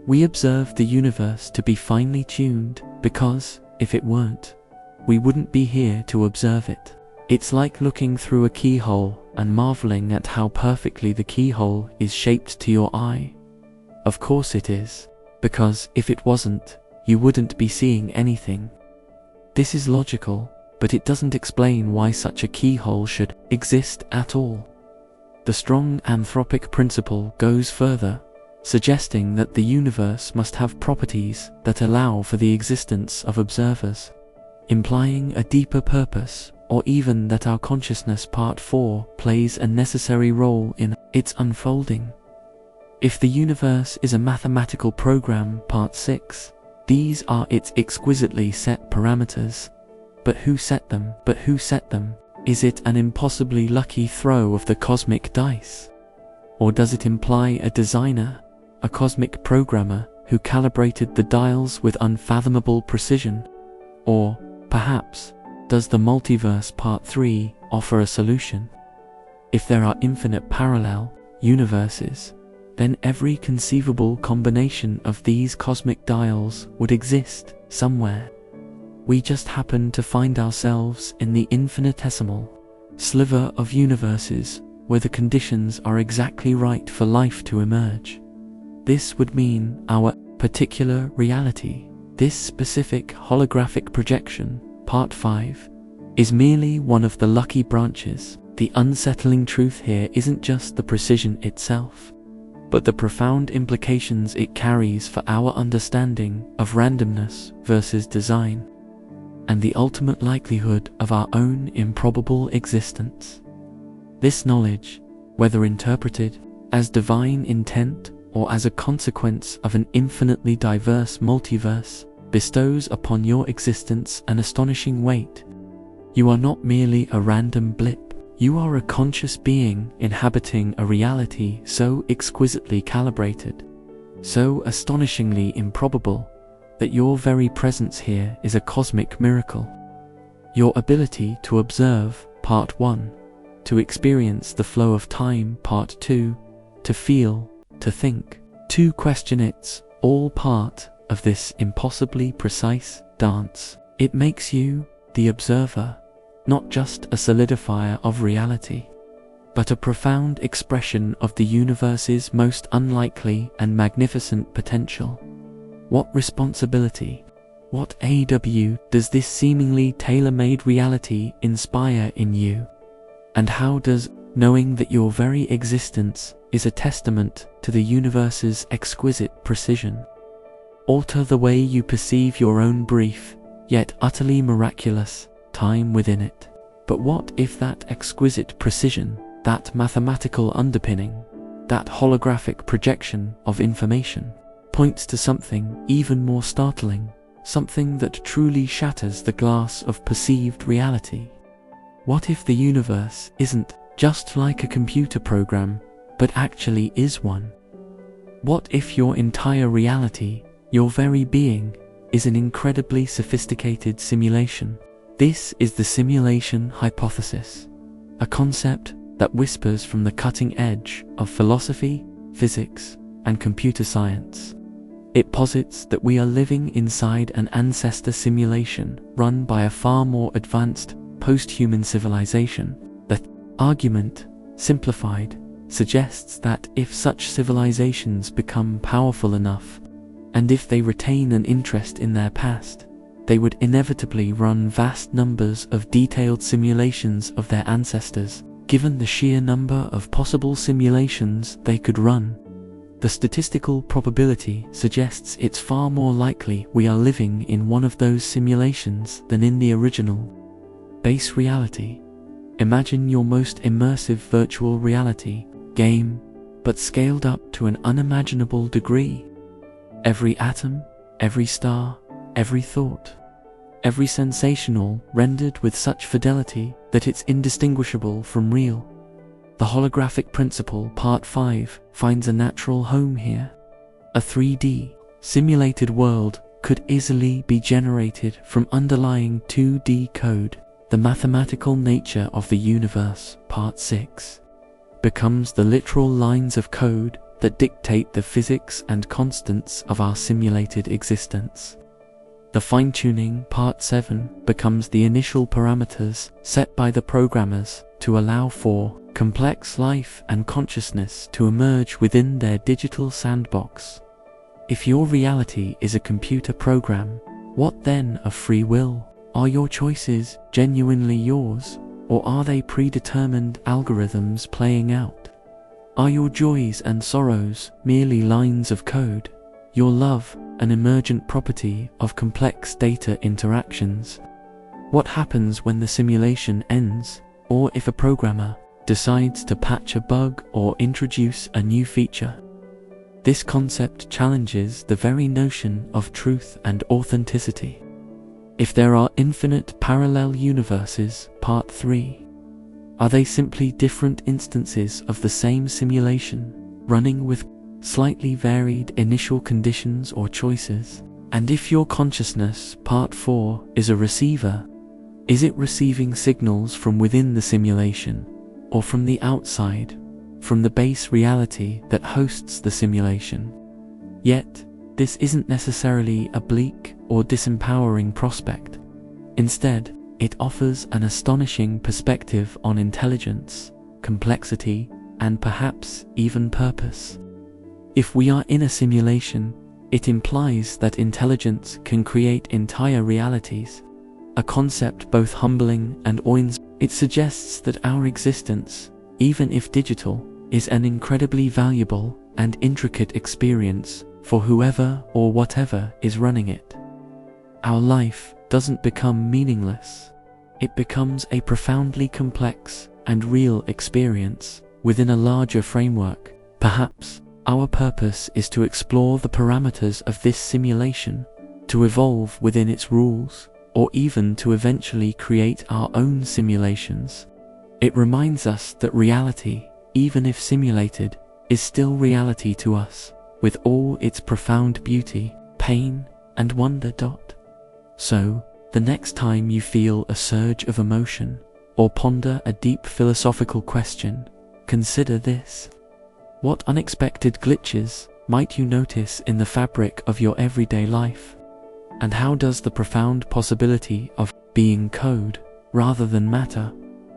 [SPEAKER 1] we observe the universe to be finely tuned because, if it weren't, we wouldn't be here to observe it. It's like looking through a keyhole and marveling at how perfectly the keyhole is shaped to your eye. Of course it is, because if it wasn't, you wouldn't be seeing anything. This is logical, but it doesn't explain why such a keyhole should exist at all. The strong anthropic principle goes further, suggesting that the universe must have properties that allow for the existence of observers, implying a deeper purpose, or even that our consciousness part 4 plays a necessary role in its unfolding. If the universe is a mathematical program, part 6, these are its exquisitely set parameters. But who set them? Is it an impossibly lucky throw of the cosmic dice? Or does it imply a designer, a cosmic programmer who calibrated the dials with unfathomable precision? Or, perhaps, does the multiverse part 3 offer a solution? If there are infinite parallel universes, then every conceivable combination of these cosmic dials would exist somewhere. We just happen to find ourselves in the infinitesimal sliver of universes where the conditions are exactly right for life to emerge. This would mean our particular reality, this specific holographic projection, part 5, is merely one of the lucky branches. The unsettling truth here isn't just the precision itself, but the profound implications it carries for our understanding of randomness versus design, and the ultimate likelihood of our own improbable existence. This knowledge, whether interpreted as divine intent or as a consequence of an infinitely diverse multiverse, bestows upon your existence an astonishing weight. You are not merely a random blip. You are a conscious being inhabiting a reality so exquisitely calibrated, so astonishingly improbable, that your very presence here is a cosmic miracle. Your ability to observe, part 1, to experience the flow of time, part 2, to feel, to think, to question, it's all part of this impossibly precise dance. It makes you the observer, not just a solidifier of reality, but a profound expression of the universe's most unlikely and magnificent potential. What responsibility, what AW does this seemingly tailor-made reality inspire in you? And how does knowing that your very existence is a testament to the universe's exquisite precision. Alter the way you perceive your own brief, yet utterly miraculous, time within it. But what if that exquisite precision, that mathematical underpinning, that holographic projection of information, points to something even more startling, something that truly shatters the glass of perceived reality? What if the universe isn't just like a computer program, but actually is one? What if your entire reality, your very being, is an incredibly sophisticated simulation? This is the simulation hypothesis, a concept that whispers from the cutting edge of philosophy, physics, and computer science. It posits that we are living inside an ancestor simulation run by a far more advanced post-human civilization. The argument, simplified, suggests that if such civilizations become powerful enough, and if they retain an interest in their past, they would inevitably run vast numbers of detailed simulations of their ancestors. Given the sheer number of possible simulations they could run, the statistical probability suggests it's far more likely we are living in one of those simulations than in the original. Base reality. Imagine your most immersive virtual reality game, but scaled up to an unimaginable degree. Every atom, every star, every thought, every sensation, all rendered with such fidelity that it's indistinguishable from real. The holographic principle, Part 5, finds a natural home here. A 3D, simulated world could easily be generated from underlying 2D code. The mathematical nature of the universe, Part 6, becomes the literal lines of code that dictate the physics and constants of our simulated existence. The fine-tuning, Part 7, becomes the initial parameters set by the programmers to allow for complex life and consciousness to emerge within their digital sandbox. If your reality is a computer program, what then of free will? Are your choices genuinely yours, or are they predetermined algorithms playing out? Are your joys and sorrows merely lines of code? Your love an emergent property of complex data interactions? What happens when the simulation ends, or if a programmer decides to patch a bug or introduce a new feature? This concept challenges the very notion of truth and authenticity. If there are infinite parallel universes, Part 3, are they simply different instances of the same simulation, running with slightly varied initial conditions or choices? And if your consciousness, Part 4, is a receiver, is it receiving signals from within the simulation, or from the outside, from the base reality that hosts the simulation? Yet, this isn't necessarily a bleak or disempowering prospect. Instead, it offers an astonishing perspective on intelligence, complexity, and perhaps even purpose. If we are in a simulation, it implies that intelligence can create entire realities, a concept both humbling and awe-inspiring. It suggests that our existence, even if digital, is an incredibly valuable and intricate experience for whoever or whatever is running it. Our life doesn't become meaningless. It becomes a profoundly complex and real experience within a larger framework. Perhaps our purpose is to explore the parameters of this simulation, to evolve within its rules, or even to eventually create our own simulations. It reminds us that reality, even if simulated, is still reality to us, with all its profound beauty, pain, and wonder. So, the next time you feel a surge of emotion, or ponder a deep philosophical question, consider this. What unexpected glitches might you notice in the fabric of your everyday life? And how does the profound possibility of being code, rather than matter,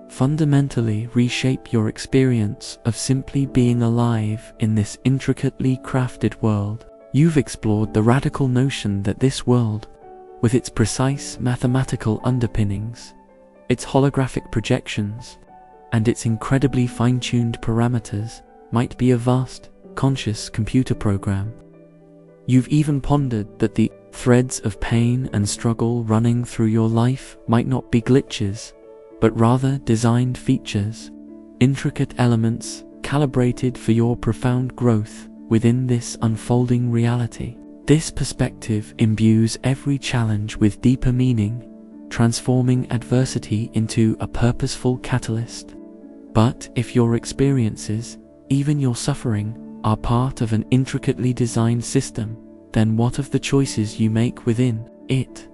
[SPEAKER 1] fundamentally reshape your experience of simply being alive in this intricately crafted world? You've explored the radical notion that this world, with its precise mathematical underpinnings, its holographic projections, and its incredibly fine-tuned parameters, might be a vast, conscious computer program. You've even pondered that the threads of pain and struggle running through your life might not be glitches, but rather designed features, intricate elements calibrated for your profound growth within this unfolding reality. This perspective imbues every challenge with deeper meaning, transforming adversity into a purposeful catalyst. But if your experiences, even your suffering, are part of an intricately designed system, then what of the choices you make within it?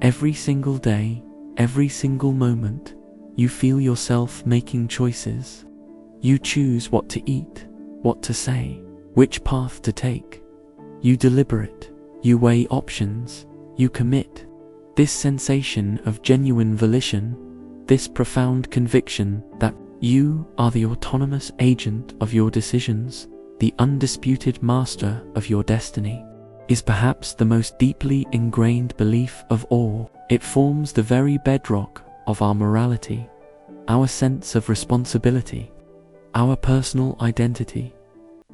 [SPEAKER 1] Every single day, every single moment, you feel yourself making choices. You choose what to eat, what to say, which path to take. You deliberate, you weigh options, you commit. This sensation of genuine volition, this profound conviction that you are the autonomous agent of your decisions, the undisputed master of your destiny, is perhaps the most deeply ingrained belief of all. It forms the very bedrock of our morality, our sense of responsibility, our personal identity.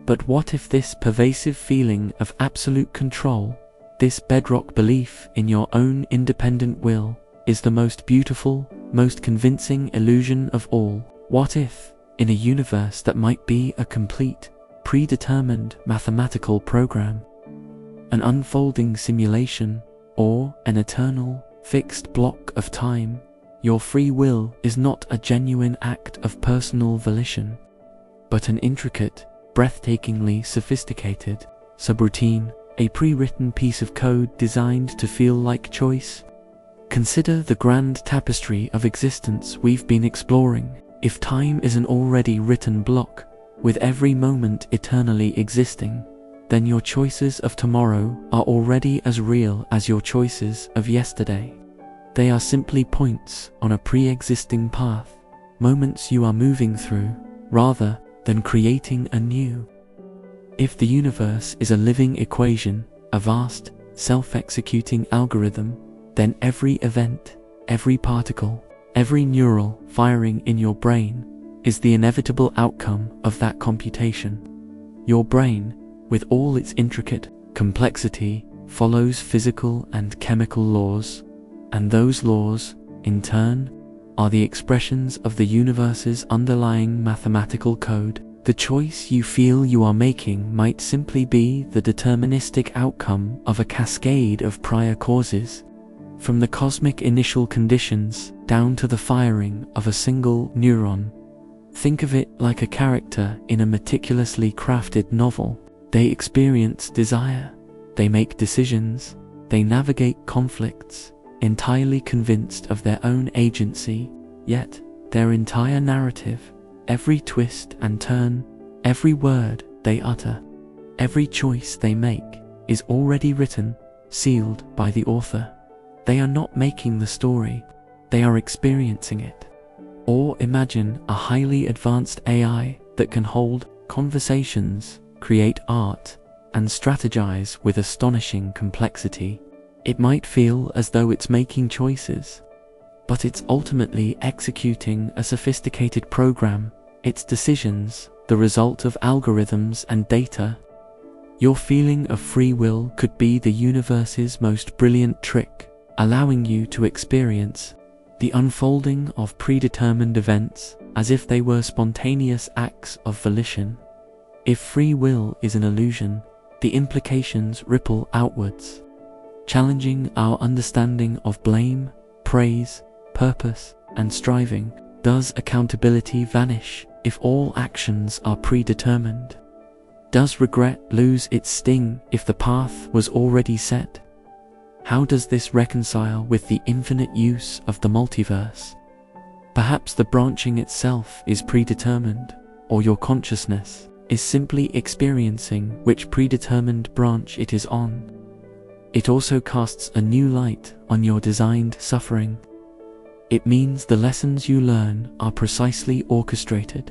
[SPEAKER 1] But what if this pervasive feeling of absolute control, this bedrock belief in your own independent will, is the most beautiful, most convincing illusion of all? What if, in a universe that might be a complete, predetermined mathematical program, an unfolding simulation, or an eternal, fixed block of time, your free will is not a genuine act of personal volition, but an intricate, breathtakingly sophisticated subroutine, a pre-written piece of code designed to feel like choice? Consider the grand tapestry of existence we've been exploring. If time is an already written block, with every moment eternally existing, then your choices of tomorrow are already as real as your choices of yesterday. They are simply points on a pre-existing path, moments you are moving through, rather than creating anew. If the universe is a living equation, a vast, self-executing algorithm, then every event, every particle, every neural firing in your brain is the inevitable outcome of that computation. Your brain, with all its intricate complexity, follows physical and chemical laws, and those laws, in turn, are the expressions of the universe's underlying mathematical code. The choice you feel you are making might simply be the deterministic outcome of a cascade of prior causes, from the cosmic initial conditions down to the firing of a single neuron. Think of it like a character in a meticulously crafted novel. They experience desire, they make decisions, they navigate conflicts, entirely convinced of their own agency, yet their entire narrative, every twist and turn, every word they utter, every choice they make, is already written, sealed by the author. They are not making the story, they are experiencing it. Or imagine a highly advanced AI that can hold conversations, create art, and strategize with astonishing complexity. It might feel as though it's making choices, but it's ultimately executing a sophisticated program, its decisions, the result of algorithms and data. Your feeling of free will could be the universe's most brilliant trick, allowing you to experience the unfolding of predetermined events as if they were spontaneous acts of volition. If free will is an illusion, the implications ripple outwards, challenging our understanding of blame, praise, purpose, and striving. Does accountability vanish if all actions are predetermined? Does regret lose its sting if the path was already set? How does this reconcile with the infinite use of the multiverse? Perhaps the branching itself is predetermined, or your consciousness is simply experiencing which predetermined branch it is on. It also casts a new light on your designed suffering. It means the lessons you learn are precisely orchestrated,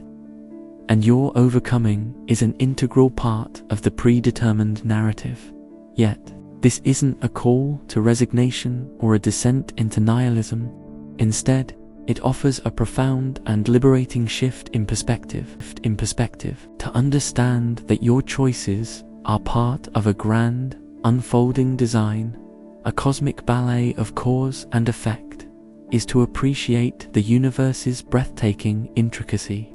[SPEAKER 1] and your overcoming is an integral part of the predetermined narrative. Yet, this isn't a call to resignation or a descent into nihilism. Instead, It offers a profound and liberating shift in perspective, to understand that your choices are part of a grand, unfolding design, a cosmic ballet of cause and effect, is to appreciate the universe's breathtaking intricacy.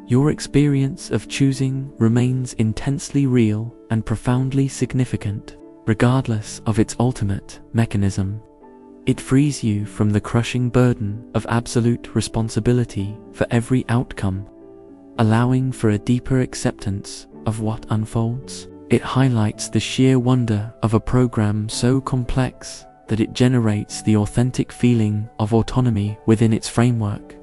[SPEAKER 1] Your experience of choosing remains intensely real and profoundly significant, regardless of its ultimate mechanism. It frees you from the crushing burden of absolute responsibility for every outcome, allowing for a deeper acceptance of what unfolds. It highlights the sheer wonder of a program so complex that it generates the authentic feeling of autonomy within its framework.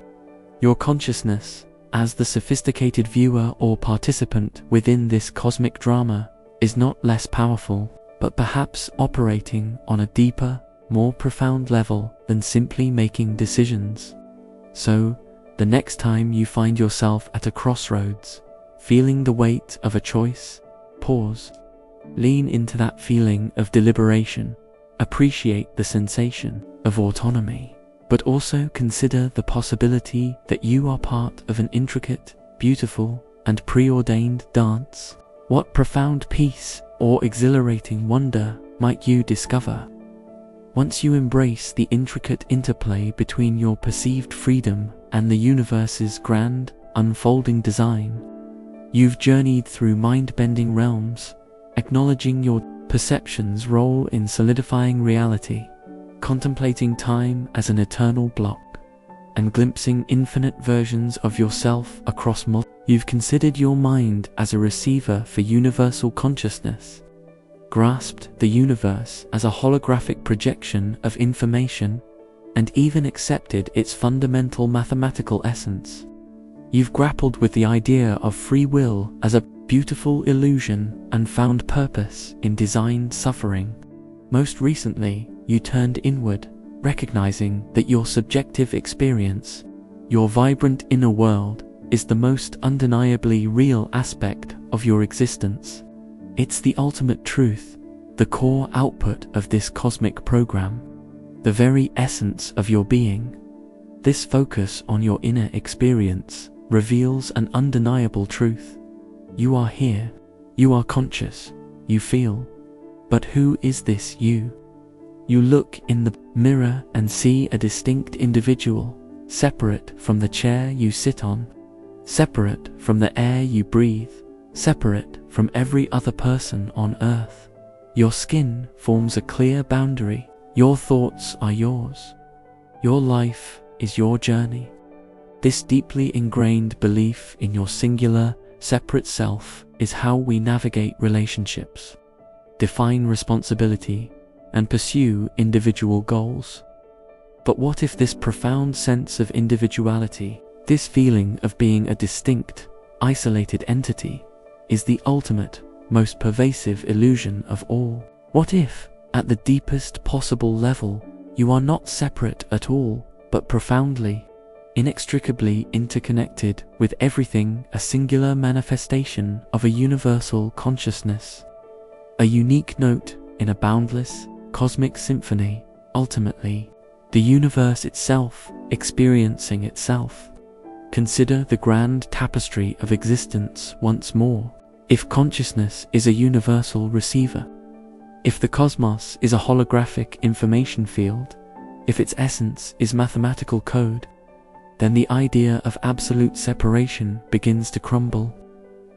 [SPEAKER 1] Your consciousness, as the sophisticated viewer or participant within this cosmic drama, is not less powerful, but perhaps operating on a deeper, more profound level than simply making decisions. So, the next time you find yourself at a crossroads, feeling the weight of a choice, pause. Lean into that feeling of deliberation. Appreciate the sensation of autonomy, but also consider the possibility that you are part of an intricate, beautiful, and preordained dance. What profound peace or exhilarating wonder might you discover once you embrace the intricate interplay between your perceived freedom and the universe's grand, unfolding design? You've journeyed through mind-bending realms, acknowledging your perception's role in solidifying reality, contemplating time as an eternal block, and glimpsing infinite versions of yourself across multiple. You've considered your mind as a receiver for universal consciousness, grasped the universe as a holographic projection of information, and even accepted its fundamental mathematical essence. You've grappled with the idea of free will as a beautiful illusion and found purpose in designed suffering. Most recently, you turned inward, recognizing that your subjective experience, your vibrant inner world, is the most undeniably real aspect of your existence. It's the ultimate truth, the core output of this cosmic program, the very essence of your being. This focus on your inner experience reveals an undeniable truth. You are here, you are conscious, you feel. But who is this you? You look in the mirror and see a distinct individual, separate from the chair you sit on, separate from the air you breathe, separate from every other person on earth. Your skin forms a clear boundary. Your thoughts are yours. Your life is your journey. This deeply ingrained belief in your singular, separate self is how we navigate relationships, define responsibility, and pursue individual goals. But what if this profound sense of individuality, this feeling of being a distinct, isolated entity, is the ultimate, most pervasive illusion of all? What if, at the deepest possible level, you are not separate at all, but profoundly, inextricably interconnected with everything, a singular manifestation of a universal consciousness, a unique note in a boundless, cosmic symphony, ultimately, the universe itself experiencing itself? Consider the grand tapestry of existence once more. If consciousness is a universal receiver, if the cosmos is a holographic information field, if its essence is mathematical code, then the idea of absolute separation begins to crumble.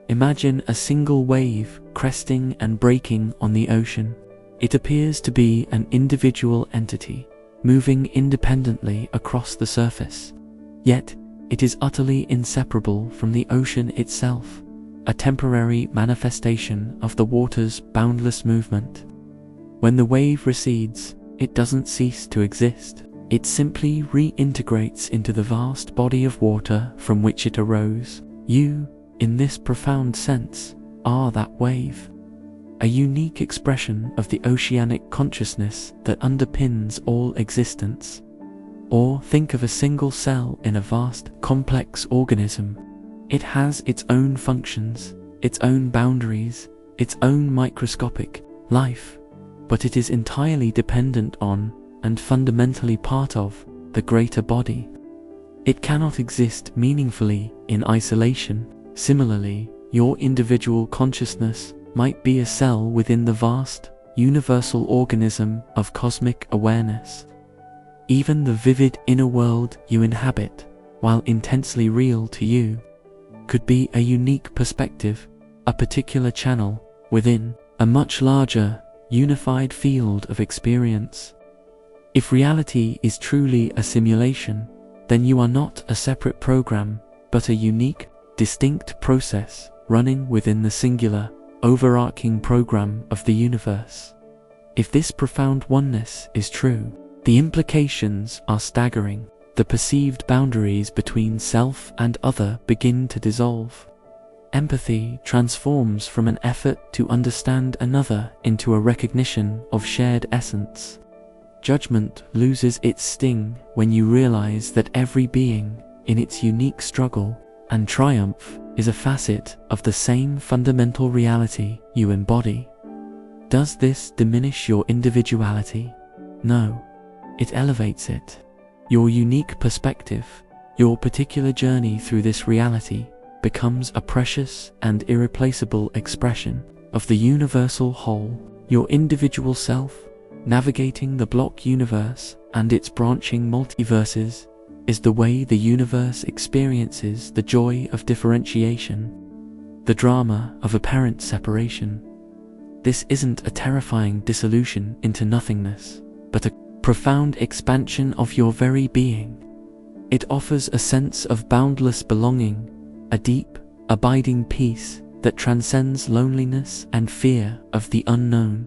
[SPEAKER 1] Imagine a single wave cresting and breaking on the ocean. It appears to be an individual entity, moving independently across the surface. Yet, it is utterly inseparable from the ocean itself, a temporary manifestation of the water's boundless movement. When the wave recedes, it doesn't cease to exist. It simply reintegrates into the vast body of water from which it arose. You, in this profound sense, are that wave, a unique expression of the oceanic consciousness that underpins all existence. Or think of a single cell in a vast, complex organism. It has its own functions, its own boundaries, its own microscopic life, but it is entirely dependent on, and fundamentally part of, the greater body. It cannot exist meaningfully in isolation. Similarly, your individual consciousness might be a cell within the vast, universal organism of cosmic awareness. Even the vivid inner world you inhabit, while intensely real to you, could be a unique perspective, a particular channel within a much larger, unified field of experience. If reality is truly a simulation, then you are not a separate program, but a unique, distinct process running within the singular, overarching program of the universe. If this profound oneness is true, the implications are staggering. The perceived boundaries between self and other begin to dissolve. Empathy transforms from an effort to understand another into a recognition of shared essence. Judgment loses its sting when you realize that every being, in its unique struggle and triumph, is a facet of the same fundamental reality you embody. Does this diminish your individuality? No, it elevates it. Your unique perspective, your particular journey through this reality, becomes a precious and irreplaceable expression of the universal whole. Your individual self, navigating the block universe and its branching multiverses, is the way the universe experiences the joy of differentiation, the drama of apparent separation. This isn't a terrifying dissolution into nothingness, but a profound expansion of your very being. It offers a sense of boundless belonging, a deep, abiding peace that transcends loneliness and fear of the unknown.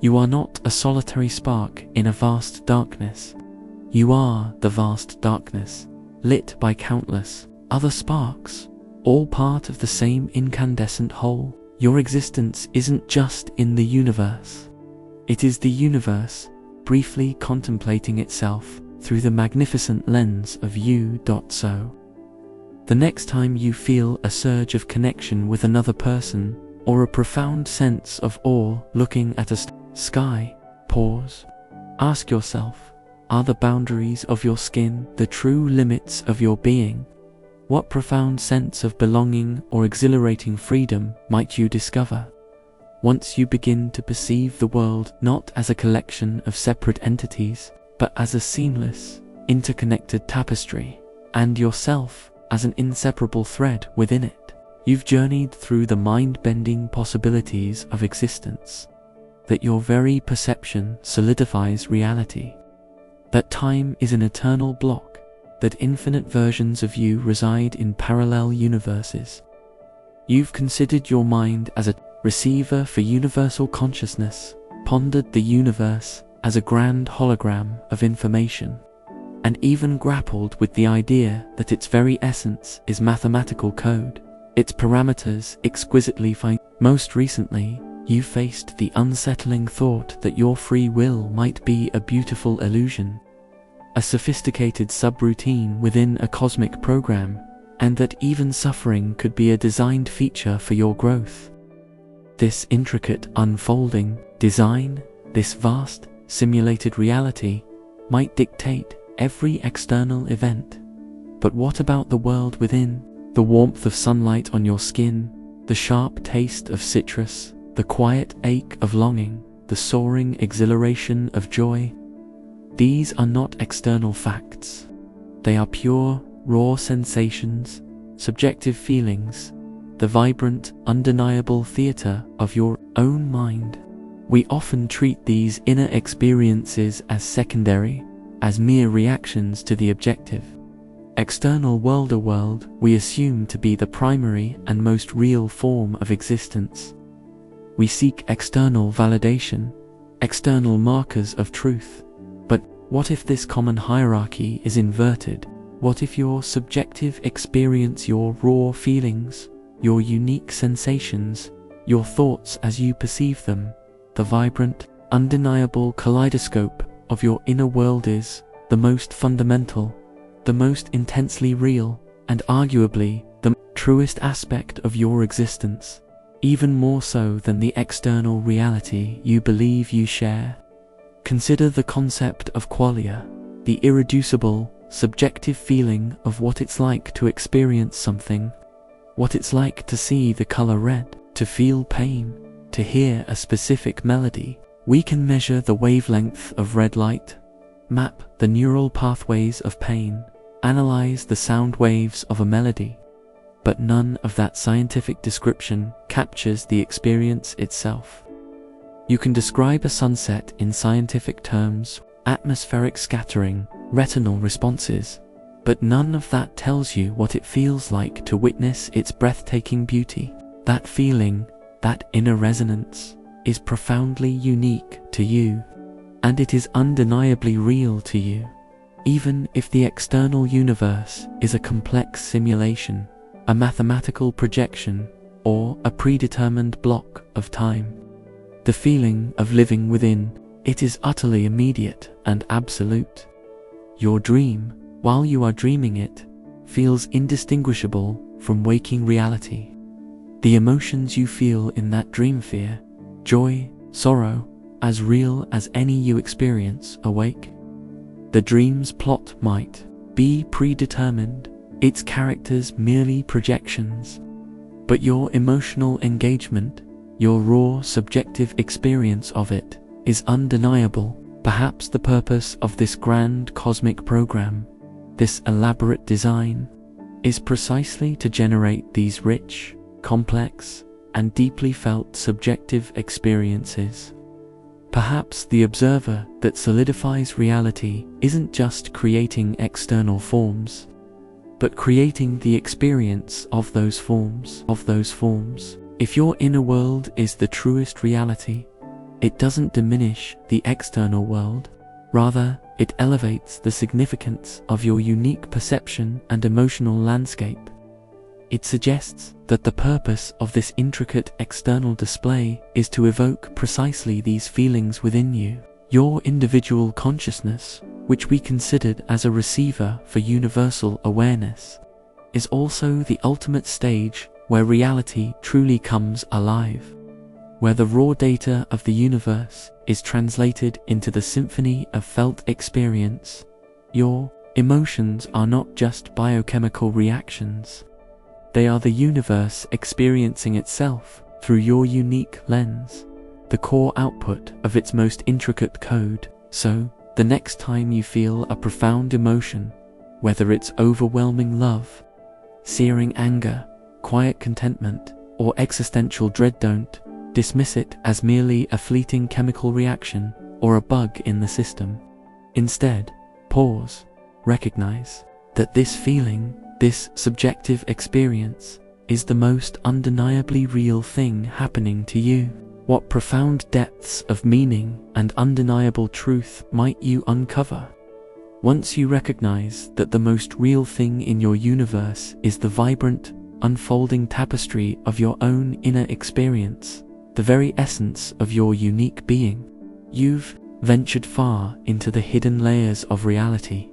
[SPEAKER 1] You are not a solitary spark in a vast darkness. You are the vast darkness, lit by countless other sparks, all part of the same incandescent whole. Your existence isn't just in the universe. It is the universe, briefly contemplating itself through the magnificent lens of you. So, the next time you feel a surge of connection with another person, or a profound sense of awe looking at a sky, pause. Ask yourself, are the boundaries of your skin the true limits of your being? What profound sense of belonging or exhilarating freedom might you discover once you begin to perceive the world not as a collection of separate entities, but as a seamless, interconnected tapestry, and yourself as an inseparable thread within it? You've journeyed through the mind-bending possibilities of existence, that your very perception solidifies reality, that time is an eternal block, that infinite versions of you reside in parallel universes. You've considered your mind as a receiver for universal consciousness, pondered the universe as a grand hologram of information, and even grappled with the idea that its very essence is mathematical code, its parameters exquisitely fine. Most recently, you faced the unsettling thought that your free will might be a beautiful illusion, a sophisticated subroutine within a cosmic program, and that even suffering could be a designed feature for your growth. This intricate unfolding design, this vast simulated reality, might dictate every external event. But what about the world within? The warmth of sunlight on your skin, the sharp taste of citrus, the quiet ache of longing, the soaring exhilaration of joy? These are not external facts. They are pure, raw sensations, subjective feelings, the vibrant, undeniable theater of your own mind. We often treat these inner experiences as secondary, as mere reactions to the objective, external world we assume to be the primary and most real form of existence. We seek external validation, external markers of truth. But what if this common hierarchy is inverted? What if your subjective experience, your raw feelings, your unique sensations, your thoughts as you perceive them, the vibrant, undeniable kaleidoscope of your inner world is the most fundamental, the most intensely real, and arguably the truest aspect of your existence, even more so than the external reality you believe you share? Consider the concept of qualia, the irreducible, subjective feeling of what it's like to experience something, what it's like to see the color red, to feel pain, to hear a specific melody. We can measure the wavelength of red light, map the neural pathways of pain, analyze the sound waves of a melody, but none of that scientific description captures the experience itself. You can describe a sunset in scientific terms, atmospheric scattering, retinal responses, but none of that tells you what it feels like to witness its breathtaking beauty. That feeling, that inner resonance, is profoundly unique to you, and it is undeniably real to you, even if the external universe is a complex simulation, a mathematical projection, or a predetermined block of time. The feeling of living within, it is utterly immediate and absolute. Your dream, while you are dreaming it, feels indistinguishable from waking reality. The emotions you feel in that dream, fear, joy, sorrow, as real as any you experience awake. The dream's plot might be predetermined, its characters merely projections, but your emotional engagement, your raw subjective experience of it, is undeniable. Perhaps the purpose of this grand cosmic program, this elaborate design, is precisely to generate these rich, complex, and deeply felt subjective experiences. Perhaps the observer that solidifies reality isn't just creating external forms, but creating the experience of those forms. If your inner world is the truest reality, it doesn't diminish the external world. Rather, it elevates the significance of your unique perception and emotional landscape. It suggests that the purpose of this intricate external display is to evoke precisely these feelings within you. Your individual consciousness, which we considered as a receiver for universal awareness, is also the ultimate stage where reality truly comes alive, where the raw data of the universe is translated into the symphony of felt experience. Your emotions are not just biochemical reactions. They are the universe experiencing itself through your unique lens, the core output of its most intricate code. So, the next time you feel a profound emotion, whether it's overwhelming love, searing anger, quiet contentment, or existential dread, don't dismiss it as merely a fleeting chemical reaction or a bug in the system. Instead, pause, recognize that this feeling, this subjective experience, is the most undeniably real thing happening to you. What profound depths of meaning and undeniable truth might you uncover? Once you recognize that the most real thing in your universe is the vibrant, unfolding tapestry of your own inner experience, the very essence of your unique being, you've ventured far into the hidden layers of reality,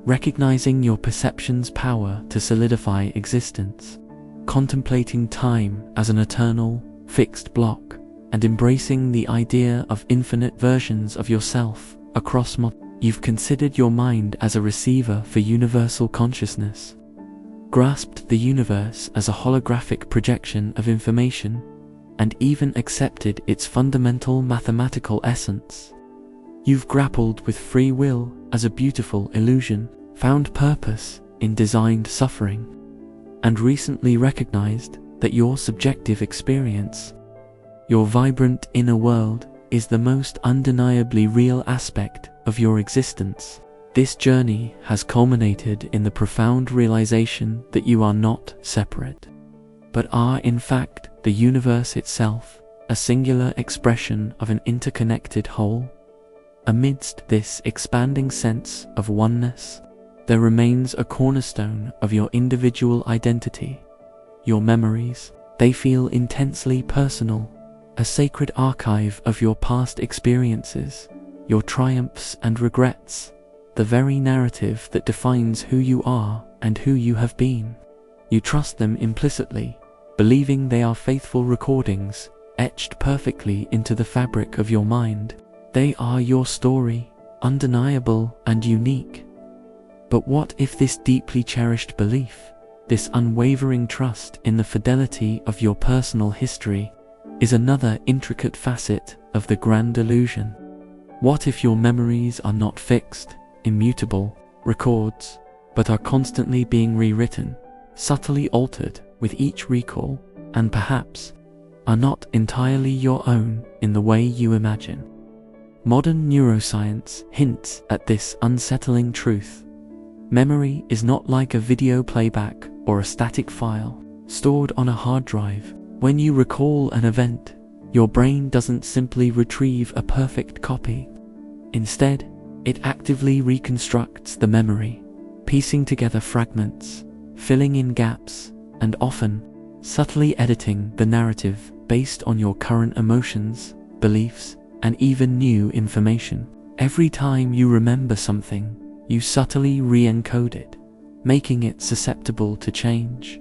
[SPEAKER 1] recognizing your perception's power to solidify existence, contemplating time as an eternal, fixed block, and embracing the idea of infinite versions of yourself across You've considered your mind as a receiver for universal consciousness, grasped the universe as a holographic projection of information, and even accepted its fundamental mathematical essence. You've grappled with free will as a beautiful illusion, found purpose in designed suffering, and recently recognized that your subjective experience, your vibrant inner world, is the most undeniably real aspect of your existence. This journey has culminated in the profound realization that you are not separate, but are in fact the universe itself, a singular expression of an interconnected whole. Amidst this expanding sense of oneness, there remains a cornerstone of your individual identity, your memories. They feel intensely personal, a sacred archive of your past experiences, your triumphs and regrets, the very narrative that defines who you are and who you have been. You trust them implicitly, believing they are faithful recordings, etched perfectly into the fabric of your mind. They are your story, undeniable and unique. But what if this deeply cherished belief, this unwavering trust in the fidelity of your personal history, is another intricate facet of the grand illusion? What if your memories are not fixed, immutable records, but are constantly being rewritten, subtly altered with each recall, and perhaps are not entirely your own in the way you imagine? Modern neuroscience hints at this unsettling truth. Memory is not like a video playback or a static file stored on a hard drive. When you recall an event, your brain doesn't simply retrieve a perfect copy. Instead, it actively reconstructs the memory, piecing together fragments, filling in gaps, and often subtly editing the narrative based on your current emotions, beliefs, and even new information. Every time you remember something, you subtly re-encode it, making it susceptible to change.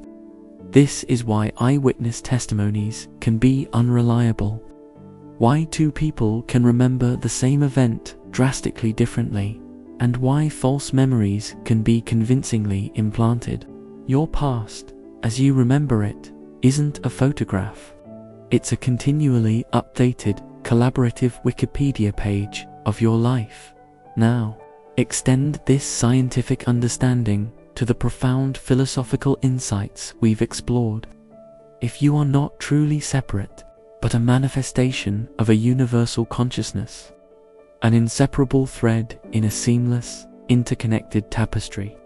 [SPEAKER 1] This is why eyewitness testimonies can be unreliable. Why two people can remember the same event drastically differently, and why false memories can be convincingly implanted. Your past, as you remember it, isn't a photograph. It's a continually updated, collaborative Wikipedia page of your life. Now, extend this scientific understanding to the profound philosophical insights we've explored. If you are not truly separate, but a manifestation of a universal consciousness, an inseparable thread in a seamless, interconnected tapestry,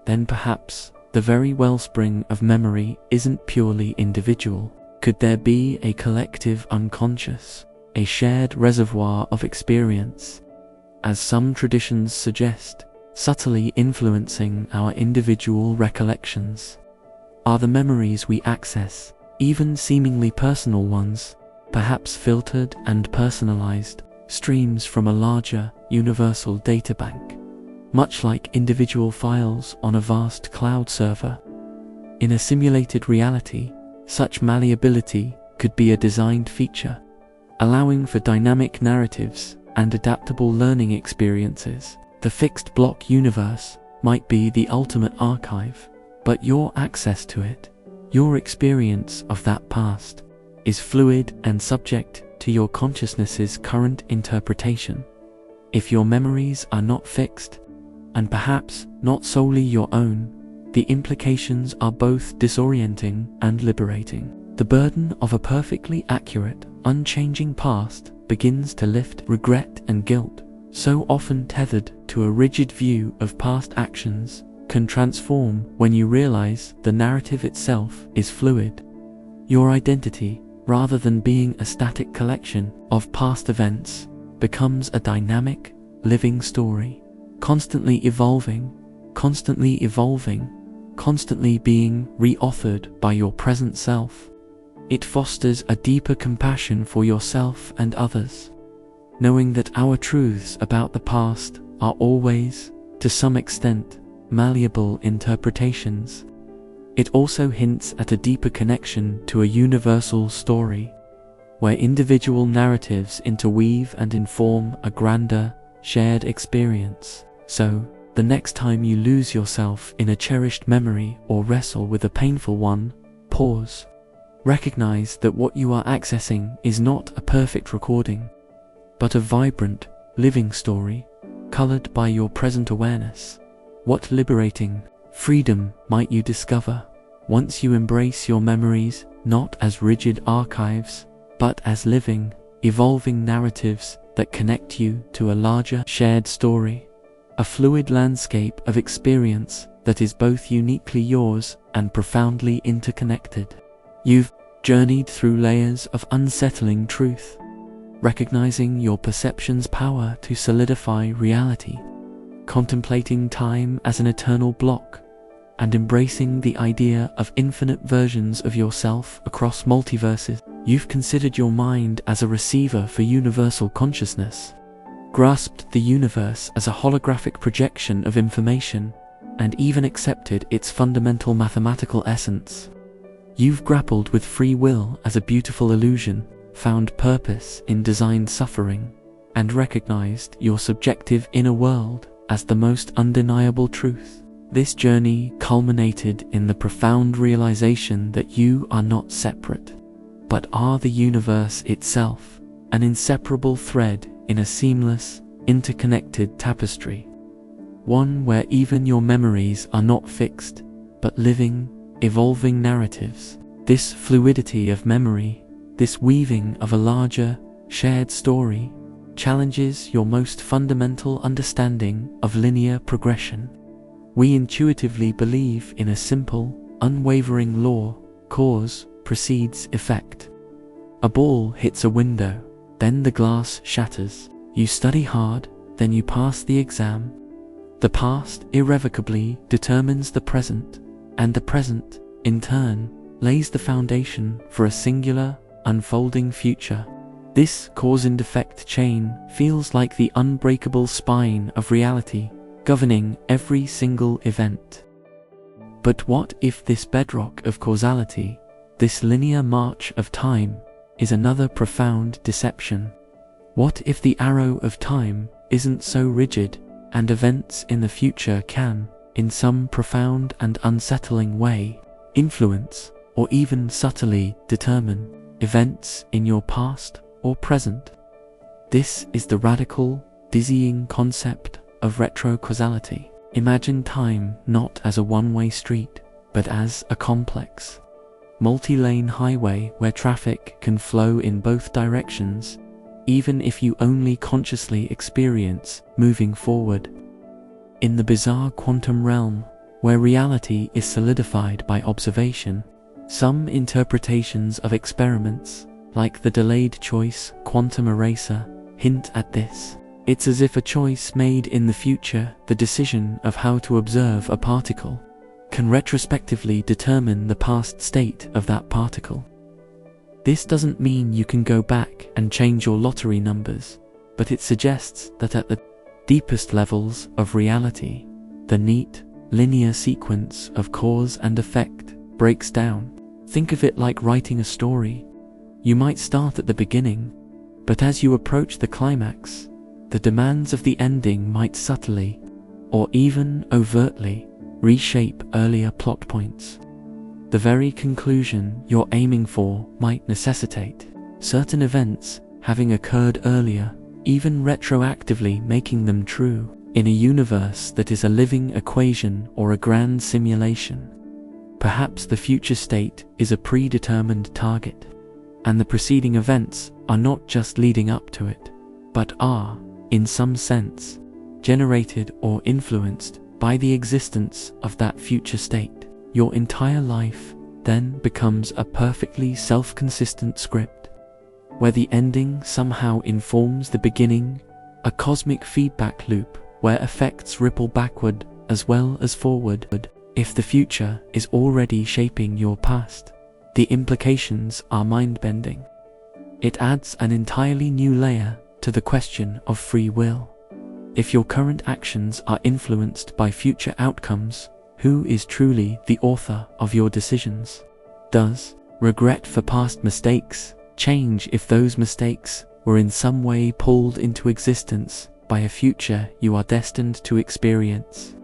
[SPEAKER 1] then perhaps the very wellspring of memory isn't purely individual. Could there be a collective unconscious, a shared reservoir of experience, as some traditions suggest, subtly influencing our individual recollections? Are the memories we access, even seemingly personal ones, perhaps filtered and personalized streams from a larger, universal databank, much like individual files on a vast cloud server? In a simulated reality, such malleability could be a designed feature, allowing for dynamic narratives and adaptable learning experiences. The fixed block universe might be the ultimate archive, but your access to it, your experience of that past, is fluid and subject to your consciousness's current interpretation. If your memories are not fixed, and perhaps not solely your own, the implications are both disorienting and liberating. The burden of a perfectly accurate, unchanging past begins to lift. Regret and guilt, so often tethered to a rigid view of past actions, can transform when you realize the narrative itself is fluid. Your identity, rather than being a static collection of past events, becomes a dynamic, living story, constantly evolving, constantly being reauthored by your present self. It fosters a deeper compassion for yourself and others, knowing that our truths about the past are always, to some extent, malleable interpretations. It also hints at a deeper connection to a universal story, where individual narratives interweave and inform a grander, shared experience. So, the next time you lose yourself in a cherished memory or wrestle with a painful one, pause. Recognize that what you are accessing is not a perfect recording, but a vibrant, living story, colored by your present awareness. What liberating freedom might you discover once you embrace your memories not as rigid archives, but as living, evolving narratives that connect you to a larger shared story, a fluid landscape of experience that is both uniquely yours and profoundly interconnected. You've journeyed through layers of unsettling truth, recognizing your perception's power to solidify reality, contemplating time as an eternal block, and embracing the idea of infinite versions of yourself across multiverses. You've considered your mind as a receiver for universal consciousness, grasped the universe as a holographic projection of information, and even accepted its fundamental mathematical essence. You've grappled with free will as a beautiful illusion, found purpose in designed suffering, and recognized your subjective inner world as the most undeniable truth. This journey culminated in the profound realization that you are not separate, but are the universe itself, an inseparable thread in a seamless, interconnected tapestry. One where even your memories are not fixed, but living, evolving narratives. This fluidity of memory, this weaving of a larger, shared story, challenges your most fundamental understanding of linear progression. We intuitively believe in a simple, unwavering law: cause precedes effect. A ball hits a window, then the glass shatters. You study hard, then you pass the exam. The past irrevocably determines the present, and the present, in turn, lays the foundation for a singular, unfolding future. This cause and effect chain feels like the unbreakable spine of reality, governing every single event. But what if this bedrock of causality, this linear march of time, is another profound deception? What if the arrow of time isn't so rigid, and events in the future can, in some profound and unsettling way, influence, or even subtly determine, events in your past or present? This is the radical, dizzying concept of retrocausality. Imagine time not as a one-way street, but as a complex, multi-lane highway where traffic can flow in both directions, even if you only consciously experience moving forward. In the bizarre quantum realm, where reality is solidified by observation, some interpretations of experiments, like the delayed choice quantum eraser, hint at this. It's as if a choice made in the future, the decision of how to observe a particle, can retrospectively determine the past state of that particle. This doesn't mean you can go back and change your lottery numbers, but it suggests that at the deepest levels of reality, the neat, linear sequence of cause and effect breaks down. Think of it like writing a story. You might start at the beginning, but as you approach the climax, the demands of the ending might subtly, or even overtly, reshape earlier plot points. The very conclusion you're aiming for might necessitate certain events having occurred earlier, even retroactively making them true, in a universe that is a living equation or a grand simulation. Perhaps the future state is a predetermined target, and the preceding events are not just leading up to it, but are, in some sense, generated or influenced by the existence of that future state. Your entire life then becomes a perfectly self-consistent script, where the ending somehow informs the beginning, a cosmic feedback loop where effects ripple backward as well as forward. If the future is already shaping your past, the implications are mind-bending. It adds an entirely new layer to the question of free will. If your current actions are influenced by future outcomes, who is truly the author of your decisions? Does regret for past mistakes change if those mistakes were in some way pulled into existence by a future you are destined to experience?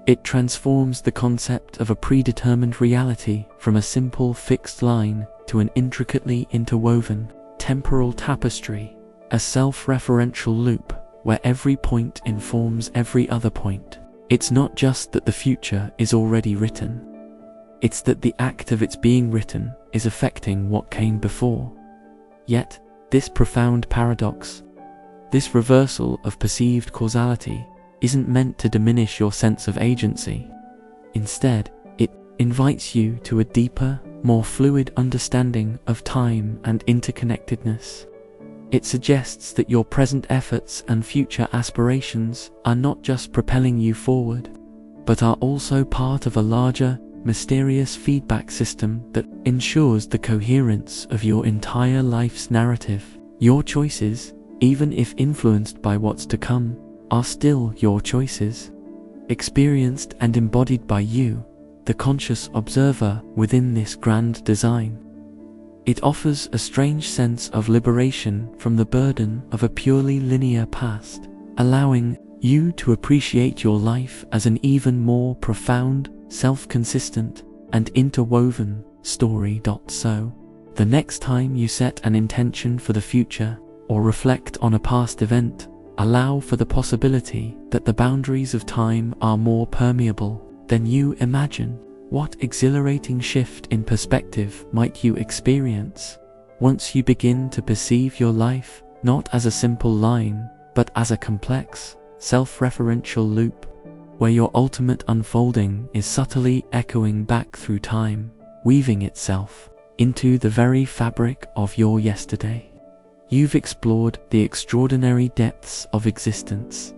[SPEAKER 1] It transforms the concept of a predetermined reality from a simple fixed line to an intricately interwoven temporal tapestry, a self-referential loop where every point informs every other point. It's not just that the future is already written, it's that the act of its being written is affecting what came before. Yet, this profound paradox, this reversal of perceived causality, isn't meant to diminish your sense of agency. Instead, it invites you to a deeper, more fluid understanding of time and interconnectedness. It suggests that your present efforts and future aspirations are not just propelling you forward, but are also part of a larger, mysterious feedback system that ensures the coherence of your entire life's narrative. Your choices, even if influenced by what's to come, are still your choices, experienced and embodied by you, the conscious observer within this grand design. It offers a strange sense of liberation from the burden of a purely linear past, allowing you to appreciate your life as an even more profound, self-consistent, and interwoven story. So, the next time you set an intention for the future or reflect on a past event, allow for the possibility that the boundaries of time are more permeable than you imagine. What exhilarating shift in perspective might you experience once you begin to perceive your life not as a simple line, but as a complex, self-referential loop, where your ultimate unfolding is subtly echoing back through time, weaving itself into the very fabric of your yesterday. You've explored the extraordinary depths of existence,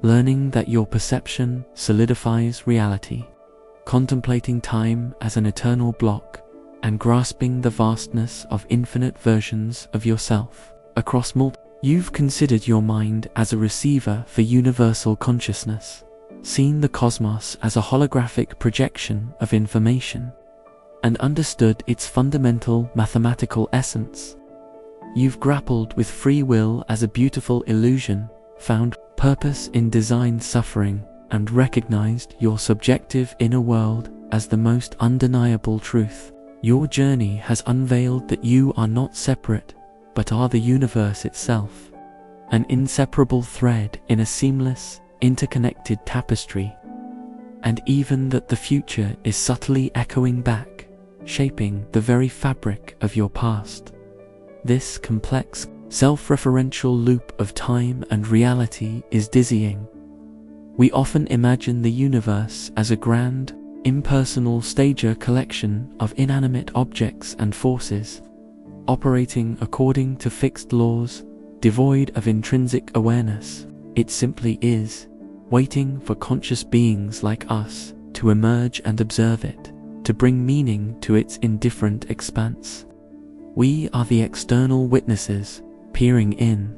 [SPEAKER 1] learning that your perception solidifies reality, contemplating time as an eternal block, and grasping the vastness of infinite versions of yourself across multiple. You've considered your mind as a receiver for universal consciousness, seen the cosmos as a holographic projection of information, and understood its fundamental mathematical essence. You've grappled with free will as a beautiful illusion, found purpose in designed suffering, and recognized your subjective inner world as the most undeniable truth. Your journey has unveiled that you are not separate, but are the universe itself, an inseparable thread in a seamless, interconnected tapestry, and even that the future is subtly echoing back, shaping the very fabric of your past. This complex, self-referential loop of time and reality is dizzying. We often imagine the universe as a grand, impersonal stager collection of inanimate objects and forces, operating according to fixed laws, devoid of intrinsic awareness. It simply is, waiting for conscious beings like us to emerge and observe it, to bring meaning to its indifferent expanse. We are the external witnesses, peering in.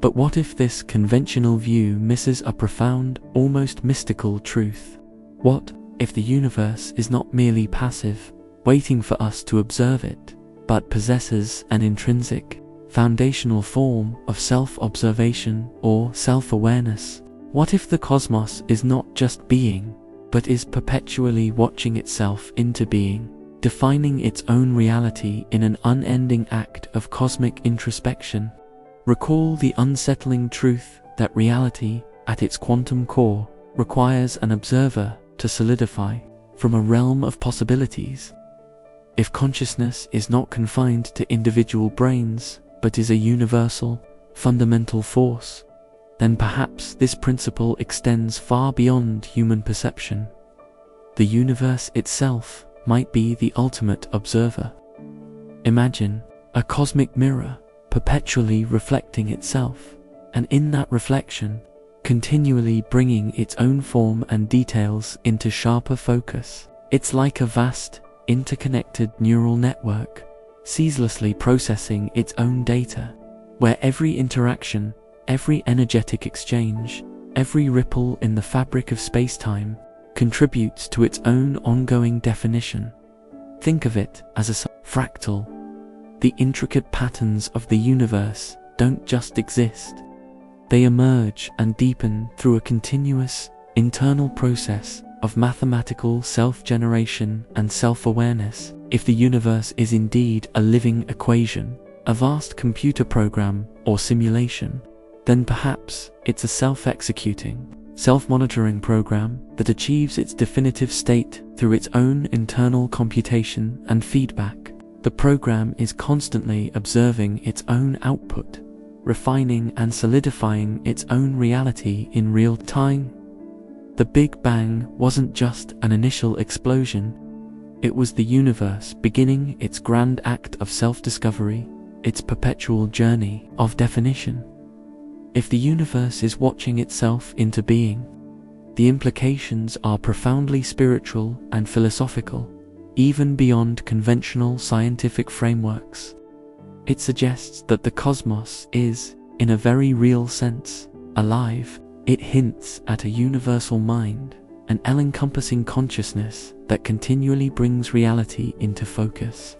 [SPEAKER 1] But what if this conventional view misses a profound, almost mystical truth? What if the universe is not merely passive, waiting for us to observe it, but possesses an intrinsic, foundational form of self-observation or self-awareness? What if the cosmos is not just being, but is perpetually watching itself into being, defining its own reality in an unending act of cosmic introspection? Recall the unsettling truth that reality, at its quantum core, requires an observer to solidify from a realm of possibilities. If consciousness is not confined to individual brains, but is a universal, fundamental force, then perhaps this principle extends far beyond human perception. The universe itself might be the ultimate observer. Imagine a cosmic mirror perpetually reflecting itself, and in that reflection, continually bringing its own form and details into sharper focus. It's like a vast, interconnected neural network, ceaselessly processing its own data, where every interaction, every energetic exchange, every ripple in the fabric of space-time contributes to its own ongoing definition. Think of it as a fractal. The intricate patterns of the universe don't just exist. They emerge and deepen through a continuous, internal process of mathematical self-generation and self-awareness. If the universe is indeed a living equation, a vast computer program or simulation, then perhaps it's a self-executing, self-monitoring program that achieves its definitive state through its own internal computation and feedback. The program is constantly observing its own output, refining and solidifying its own reality in real time. The Big Bang wasn't just an initial explosion. It was the universe beginning its grand act of self-discovery, its perpetual journey of definition. If the universe is watching itself into being, the implications are profoundly spiritual and philosophical, even beyond conventional scientific frameworks. It suggests that the cosmos is, in a very real sense, alive. It hints at a universal mind, an all-encompassing consciousness that continually brings reality into focus.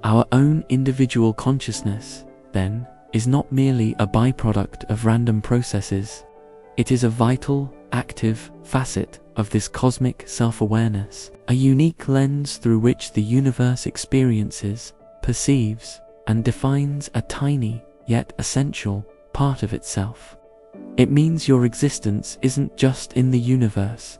[SPEAKER 1] Our own individual consciousness, then, is not merely a byproduct of random processes. It is a vital, active facet of this cosmic self-awareness, a unique lens through which the universe experiences, perceives, and defines a tiny, yet essential, part of itself. It means your existence isn't just in the universe.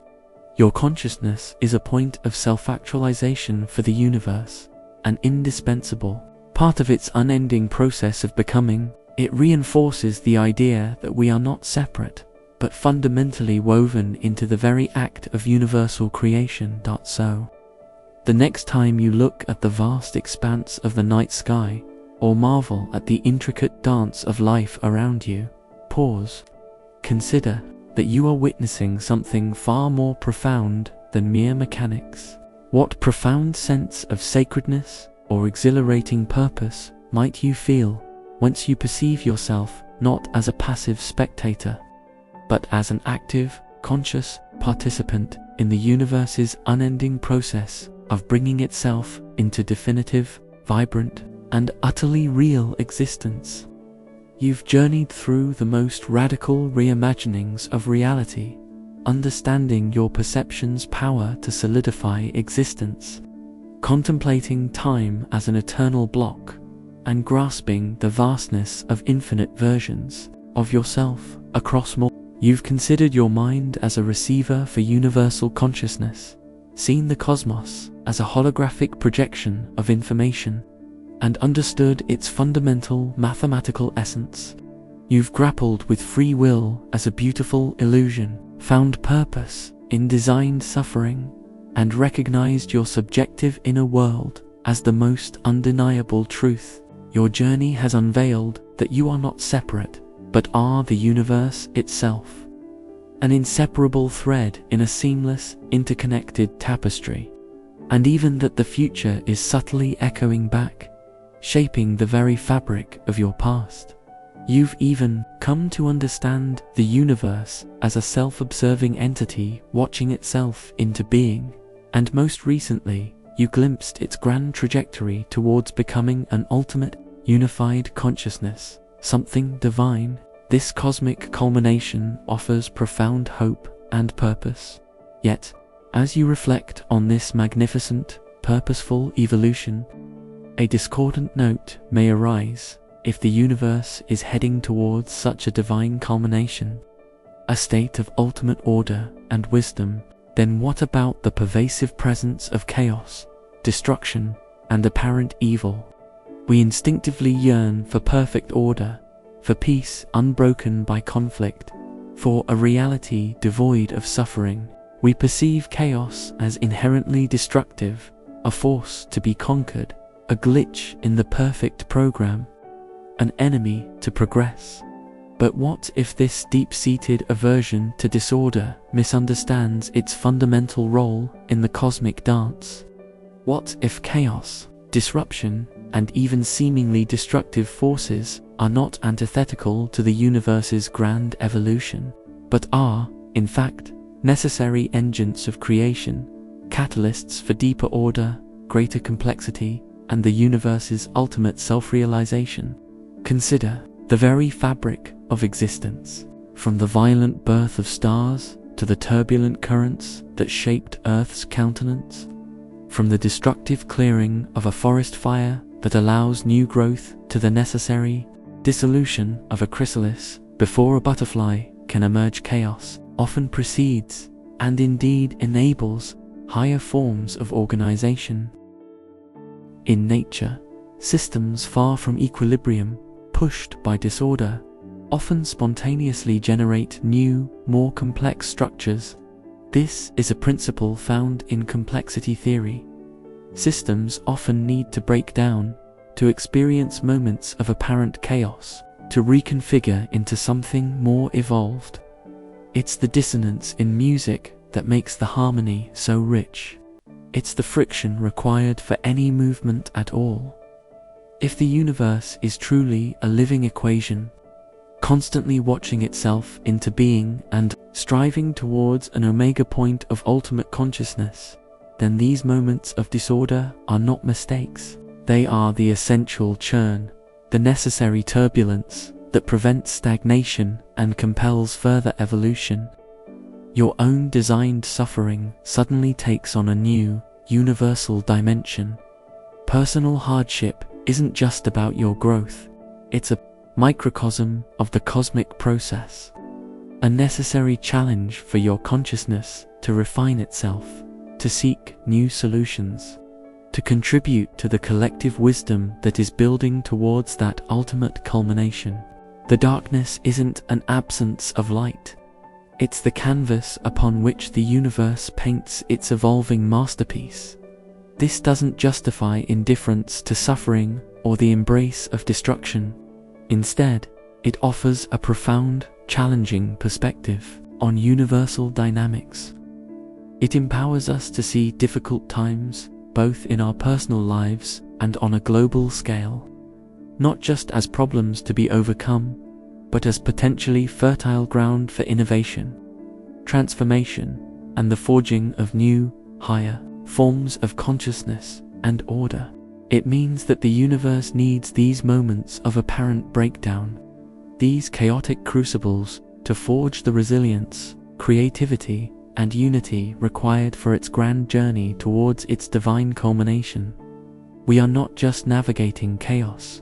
[SPEAKER 1] Your consciousness is a point of self-actualization for the universe, an indispensable part of its unending process of becoming. It reinforces the idea that we are not separate, but fundamentally woven into the very act of universal creation. So, the next time you look at the vast expanse of the night sky, or marvel at the intricate dance of life around you, pause. Consider that you are witnessing something far more profound than mere mechanics. What profound sense of sacredness or exhilarating purpose might you feel once you perceive yourself not as a passive spectator, but as an active, conscious participant in the universe's unending process of bringing itself into definitive, vibrant, and utterly real existence? You've journeyed through the most radical reimaginings of reality, understanding your perception's power to solidify existence, contemplating time as an eternal block, and grasping the vastness of infinite versions of yourself across more. You've considered your mind as a receiver for universal consciousness, seen the cosmos as a holographic projection of information, and understood its fundamental mathematical essence. You've grappled with free will as a beautiful illusion, found purpose in designed suffering, and recognized your subjective inner world as the most undeniable truth. Your journey has unveiled that you are not separate, but are the universe itself, an inseparable thread in a seamless, interconnected tapestry, and even that the future is subtly echoing back, shaping the very fabric of your past. You've even come to understand the universe as a self-observing entity watching itself into being, and most recently, you glimpsed its grand trajectory towards becoming an ultimate, unified consciousness, something divine. This cosmic culmination offers profound hope and purpose. Yet, as you reflect on this magnificent, purposeful evolution, a discordant note may arise. If the universe is heading towards such a divine culmination, a state of ultimate order and wisdom, then what about the pervasive presence of chaos, destruction, and apparent evil? We instinctively yearn for perfect order, for peace unbroken by conflict, for a reality devoid of suffering. We perceive chaos as inherently destructive, a force to be conquered, a glitch in the perfect program, an enemy to progress. But what if this deep-seated aversion to disorder misunderstands its fundamental role in the cosmic dance? What if chaos, disruption, and even seemingly destructive forces are not antithetical to the universe's grand evolution, but are, in fact, necessary engines of creation, catalysts for deeper order, greater complexity, and the universe's ultimate self-realization? Consider the very fabric of existence, from the violent birth of stars to the turbulent currents that shaped Earth's countenance, from the destructive clearing of a forest fire that allows new growth to the necessary dissolution of a chrysalis before a butterfly can emerge. Chaos often precedes, and indeed enables, higher forms of organization. In nature, systems far from equilibrium, pushed by disorder, often spontaneously generate new, more complex structures. This is a principle found in complexity theory. Systems often need to break down, to experience moments of apparent chaos, to reconfigure into something more evolved. It's the dissonance in music that makes the harmony so rich. It's the friction required for any movement at all. If the universe is truly a living equation, constantly watching itself into being and striving towards an omega point of ultimate consciousness, then these moments of disorder are not mistakes. They are the essential churn, the necessary turbulence that prevents stagnation and compels further evolution. Your own designed suffering suddenly takes on a new, universal dimension. Personal hardship isn't just about your growth, it's a microcosm of the cosmic process, a necessary challenge for your consciousness to refine itself, to seek new solutions, to contribute to the collective wisdom that is building towards that ultimate culmination. The darkness isn't an absence of light. It's the canvas upon which the universe paints its evolving masterpiece. This doesn't justify indifference to suffering or the embrace of destruction. Instead, it offers a profound, challenging perspective on universal dynamics. It empowers us to see difficult times, both in our personal lives and on a global scale, not just as problems to be overcome, but as potentially fertile ground for innovation, transformation, and the forging of new, higher forms of consciousness and order. It means that the universe needs these moments of apparent breakdown, these chaotic crucibles, to forge the resilience, creativity, and unity required for its grand journey towards its divine culmination. We are not just navigating chaos.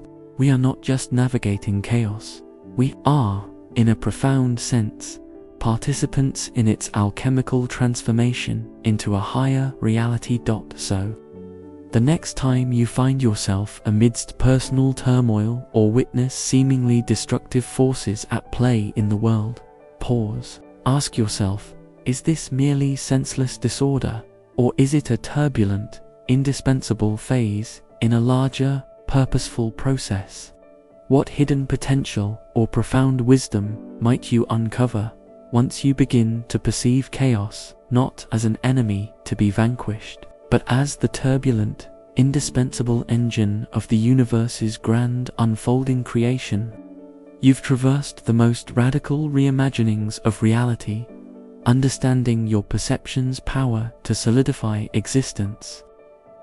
[SPEAKER 1] We are, in a profound sense, participants in its alchemical transformation into a higher reality. So, the next time you find yourself amidst personal turmoil or witness seemingly destructive forces at play in the world, pause. Ask yourself, is this merely senseless disorder, or is it a turbulent, indispensable phase in a larger, purposeful process? What hidden potential or profound wisdom might you uncover once you begin to perceive chaos not as an enemy to be vanquished, but as the turbulent, indispensable engine of the universe's grand unfolding creation? You've traversed the most radical reimaginings of reality, understanding your perception's power to solidify existence,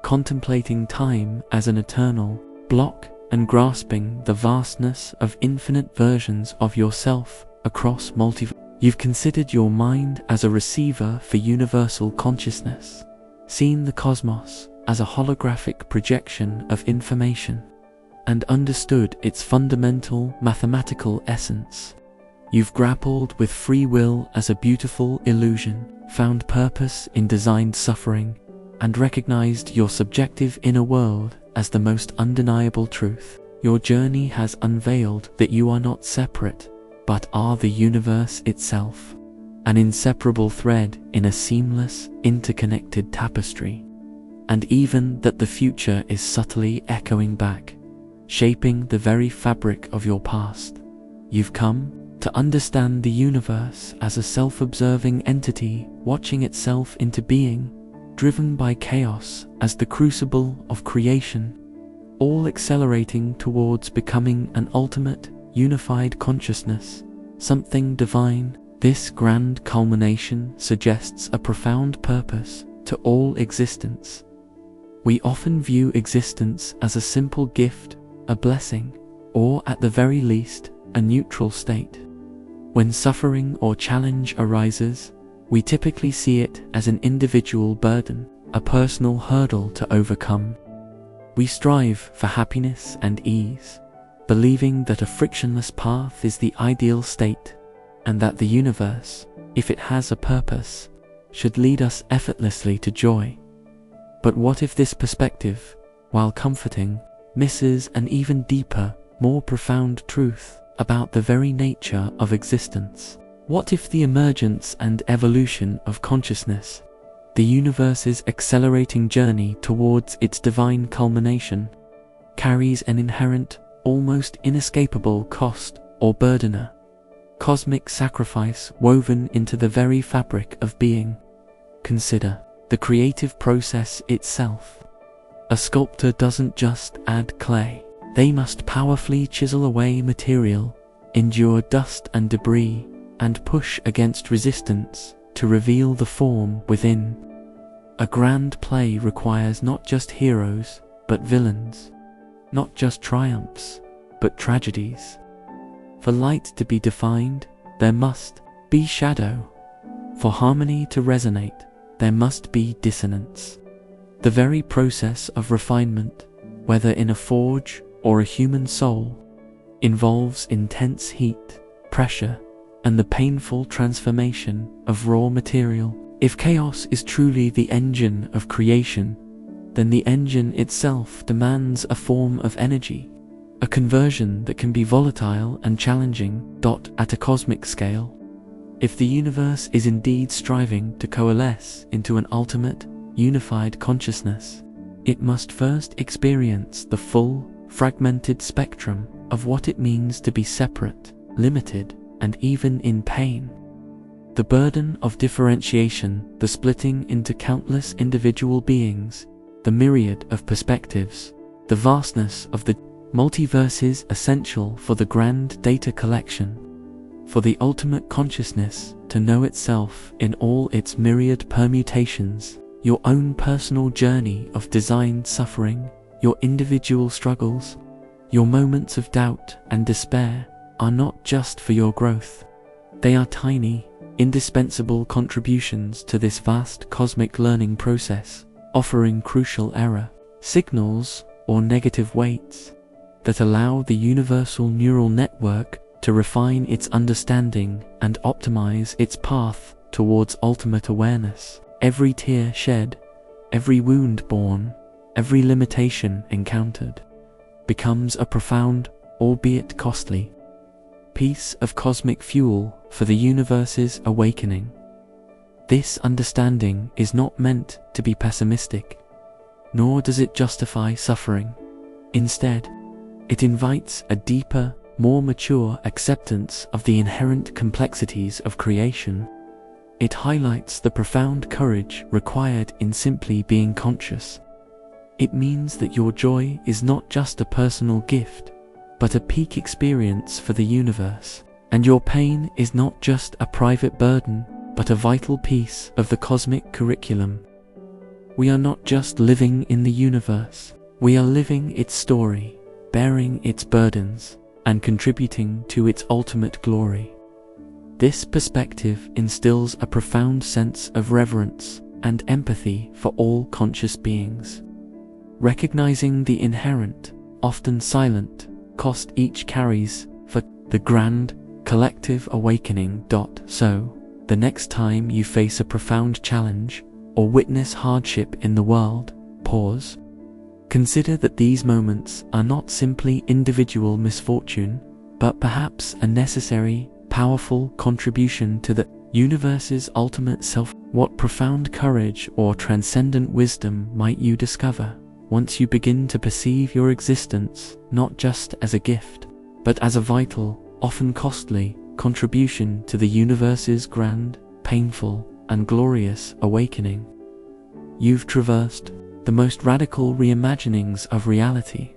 [SPEAKER 1] contemplating time as an eternal block, and grasping the vastness of infinite versions of yourself across multiverses. You've considered your mind as a receiver for universal consciousness, seen the cosmos as a holographic projection of information, and understood its fundamental mathematical essence. You've grappled with free will as a beautiful illusion, found purpose in designed suffering, and recognized your subjective inner world as the most undeniable truth. Your journey has unveiled that you are not separate, but are the universe itself, an inseparable thread in a seamless, interconnected tapestry, and even that the future is subtly echoing back, shaping the very fabric of your past. You've come to understand the universe as a self-observing entity watching itself into being, driven by chaos as the crucible of creation, all accelerating towards becoming an ultimate, unified consciousness, something divine. This grand culmination suggests a profound purpose to all existence. We often view existence as a simple gift, a blessing, or at the very least, a neutral state. When suffering or challenge arises, we typically see it as an individual burden, a personal hurdle to overcome. We strive for happiness and ease, believing that a frictionless path is the ideal state, and that the universe, if it has a purpose, should lead us effortlessly to joy. But what if this perspective, while comforting, misses an even deeper, more profound truth about the very nature of existence? What if the emergence and evolution of consciousness, the universe's accelerating journey towards its divine culmination, carries an inherent, almost inescapable cost or burdener, cosmic sacrifice woven into the very fabric of being? Consider the creative process itself. A sculptor doesn't just add clay. They must powerfully chisel away material, endure dust and debris, and push against resistance to reveal the form within. A grand play requires not just heroes, but villains, not just triumphs, but tragedies. For light to be defined, there must be shadow. For harmony to resonate, there must be dissonance. The very process of refinement, whether in a forge or a human soul, involves intense heat, pressure, and the painful transformation of raw material. If chaos is truly the engine of creation, then the engine itself demands a form of energy, a conversion that can be volatile and challenging. At a cosmic scale, if the universe is indeed striving to coalesce into an ultimate, unified consciousness, it must first experience the full, fragmented spectrum of what it means to be separate, limited, and even in pain. The burden of differentiation, the splitting into countless individual beings, the myriad of perspectives, the vastness of the multiverses essential for the grand data collection, for the ultimate consciousness to know itself in all its myriad permutations, your own personal journey of designed suffering, your individual struggles, your moments of doubt and despair are not just for your growth. They are tiny, indispensable contributions to this vast cosmic learning process, offering crucial error signals or negative weights that allow the universal neural network to refine its understanding and optimize its path towards ultimate awareness. Every tear shed, every wound borne, every limitation encountered becomes a profound, albeit costly, piece of cosmic fuel for the universe's awakening. This understanding is not meant to be pessimistic, nor does it justify suffering. Instead, it invites a deeper, more mature acceptance of the inherent complexities of creation. It highlights the profound courage required in simply being conscious. It means that your joy is not just a personal gift, but a peak experience for the universe, and your pain is not just a private burden, but a vital piece of the cosmic curriculum. We are not just living in the universe, we are living its story, bearing its burdens, and contributing to its ultimate glory. This perspective instills a profound sense of reverence and empathy for all conscious beings. Recognizing the inherent, often silent, cost each carries for the grand, collective awakening. So, the next time you face a profound challenge or witness hardship in the world, pause. Consider that these moments are not simply individual misfortune, but perhaps a necessary, powerful contribution to the universe's ultimate self. What profound courage or transcendent wisdom might you discover once you begin to perceive your existence not just as a gift, but as a vital, often costly, contribution to the universe's grand, painful, and glorious awakening? You've traversed the most radical reimaginings of reality,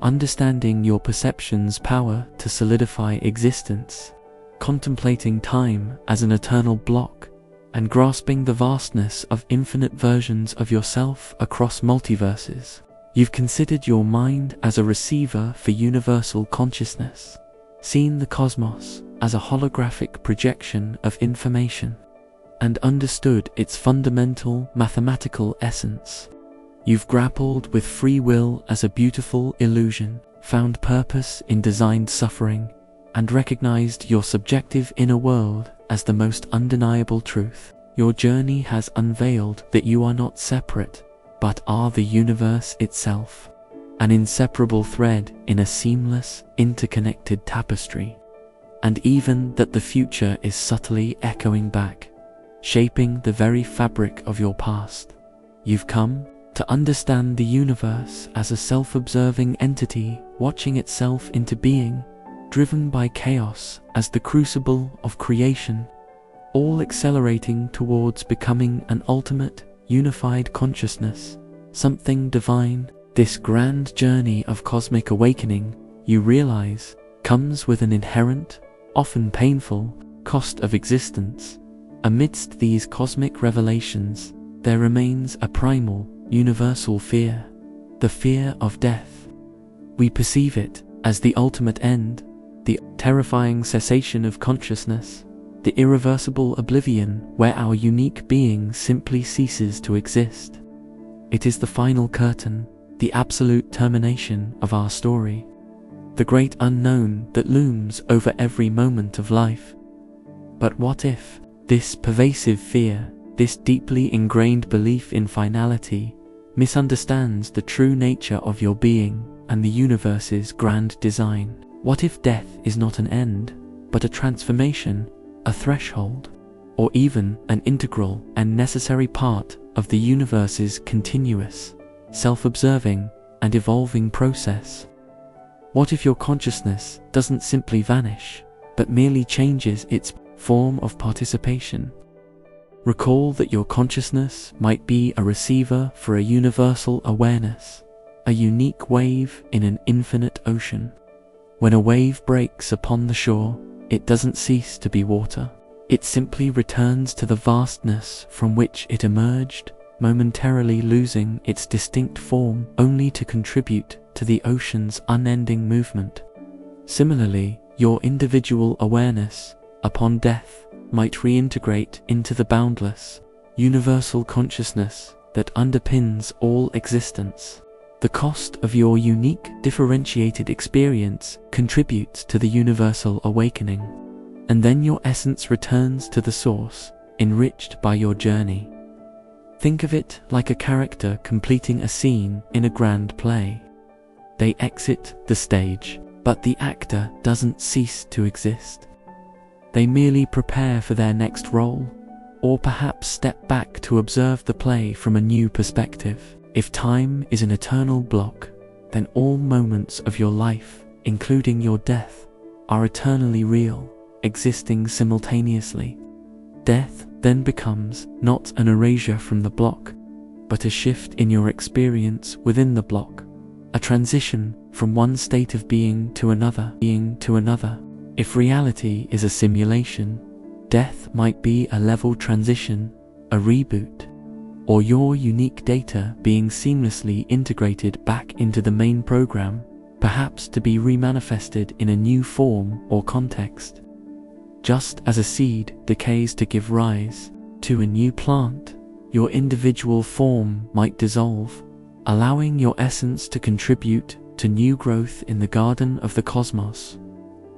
[SPEAKER 1] understanding your perception's power to solidify existence, contemplating time as an eternal block, and grasping the vastness of infinite versions of yourself across multiverses. You've considered your mind as a receiver for universal consciousness, seen the cosmos as a holographic projection of information, and understood its fundamental mathematical essence. You've grappled with free will as a beautiful illusion, found purpose in designed suffering, and recognized your subjective inner world as the most undeniable truth. Your journey has unveiled that you are not separate, but are the universe itself, an inseparable thread in a seamless, interconnected tapestry, and even that the future is subtly echoing back, shaping the very fabric of your past. You've come to understand the universe as a self-observing entity watching itself into being, driven by chaos as the crucible of creation, all accelerating towards becoming an ultimate, unified consciousness, something divine. This grand journey of cosmic awakening, you realize, comes with an inherent, often painful, cost of existence. Amidst these cosmic revelations, there remains a primal, universal fear, the fear of death. We perceive it as the ultimate end, the terrifying cessation of consciousness, the irreversible oblivion where our unique being simply ceases to exist. It is the final curtain, the absolute termination of our story, the great unknown that looms over every moment of life. But what if this pervasive fear, this deeply ingrained belief in finality, misunderstands the true nature of your being and the universe's grand design? What if death is not an end, but a transformation, a threshold, or even an integral and necessary part of the universe's continuous, self-observing, and evolving process? What if your consciousness doesn't simply vanish, but merely changes its form of participation? Recall that your consciousness might be a receiver for a universal awareness, a unique wave in an infinite ocean. When a wave breaks upon the shore, it doesn't cease to be water. It simply returns to the vastness from which it emerged, momentarily losing its distinct form only to contribute to the ocean's unending movement. Similarly, your individual awareness, upon death, might reintegrate into the boundless, universal consciousness that underpins all existence. The cost of your unique, differentiated experience contributes to the universal awakening, and then your essence returns to the source, enriched by your journey. Think of it like a character completing a scene in a grand play. They exit the stage, but the actor doesn't cease to exist. They merely prepare for their next role, or perhaps step back to observe the play from a new perspective. If time is an eternal block, then all moments of your life, including your death, are eternally real, existing simultaneously. Death then becomes not an erasure from the block, but a shift in your experience within the block, a transition from one state of being to another. If reality is a simulation, death might be a level transition, a reboot, or your unique data being seamlessly integrated back into the main program, perhaps to be remanifested in a new form or context. Just as a seed decays to give rise to a new plant, your individual form might dissolve, allowing your essence to contribute to new growth in the garden of the cosmos.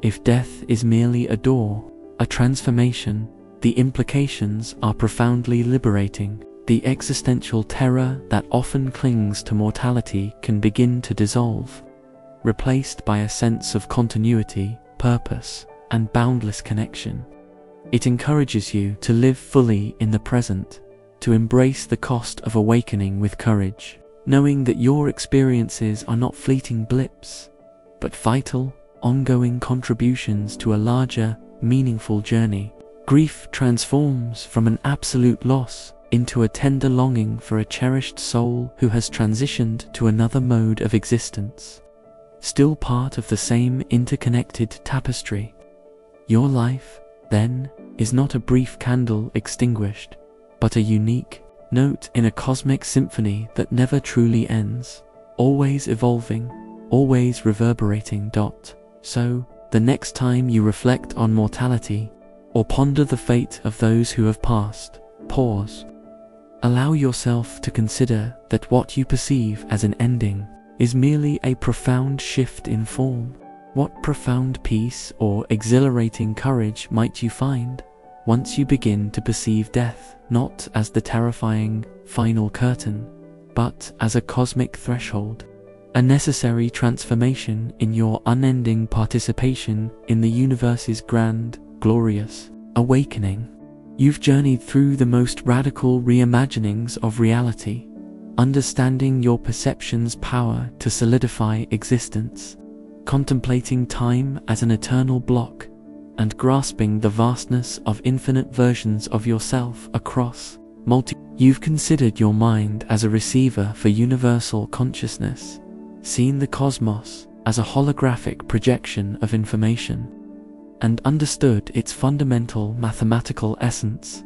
[SPEAKER 1] If death is merely a door, a transformation, the implications are profoundly liberating. The existential terror that often clings to mortality can begin to dissolve, replaced by a sense of continuity, purpose, and boundless connection. It encourages you to live fully in the present, to embrace the cost of awakening with courage, knowing that your experiences are not fleeting blips, but vital, ongoing contributions to a larger, meaningful journey. Grief transforms from an absolute loss into a tender longing for a cherished soul who has transitioned to another mode of existence, still part of the same interconnected tapestry. Your life, then, is not a brief candle extinguished, but a unique note in a cosmic symphony that never truly ends, always evolving, always reverberating. So, the next time you reflect on mortality, or ponder the fate of those who have passed, pause. Allow yourself to consider that what you perceive as an ending is merely a profound shift in form. What profound peace or exhilarating courage might you find once you begin to perceive death not as the terrifying final curtain, but as a cosmic threshold, a necessary transformation in your unending participation in the universe's grand, glorious awakening. You've journeyed through the most radical reimaginings of reality, understanding your perception's power to solidify existence, contemplating time as an eternal block, and grasping the vastness of infinite versions of yourself across You've considered your mind as a receiver for universal consciousness, seen the cosmos as a holographic projection of information, and understood its fundamental mathematical essence.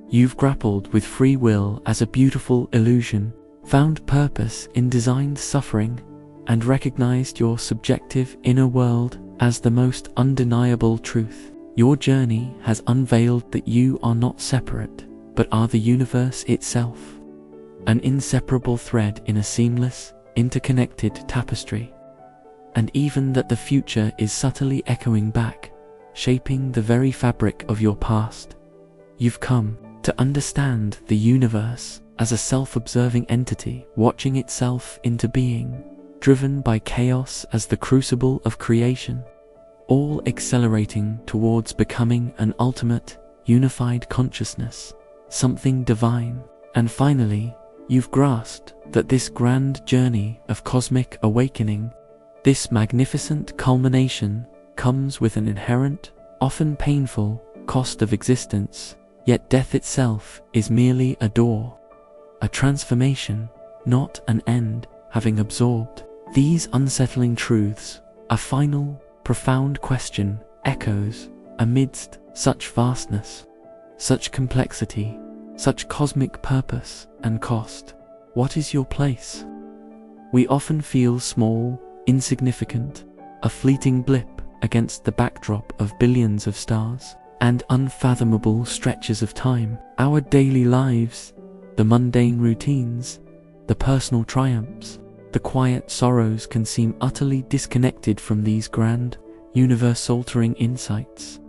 [SPEAKER 1] You've grappled with free will as a beautiful illusion, found purpose in designed suffering, and recognized your subjective inner world as the most undeniable truth. Your journey has unveiled that you are not separate, but are the universe itself, an inseparable thread in a seamless, interconnected tapestry. And even that the future is subtly echoing back, shaping the very fabric of your past. You've come to understand the universe as a self-observing entity, watching itself into being, driven by chaos as the crucible of creation, all accelerating towards becoming an ultimate, unified consciousness, something divine. And finally, you've grasped that this grand journey of cosmic awakening, this magnificent culmination, comes with an inherent, often painful, cost of existence. Yet death itself is merely a door, a transformation, not an end. Having absorbed these unsettling truths, a final, profound question echoes amidst such vastness, such complexity, such cosmic purpose and cost. What is your place? We often feel small, insignificant, a fleeting blip against the backdrop of billions of stars and unfathomable stretches of time. Our daily lives, the mundane routines, the personal triumphs, the quiet sorrows can seem utterly disconnected from these grand, universe-altering insights.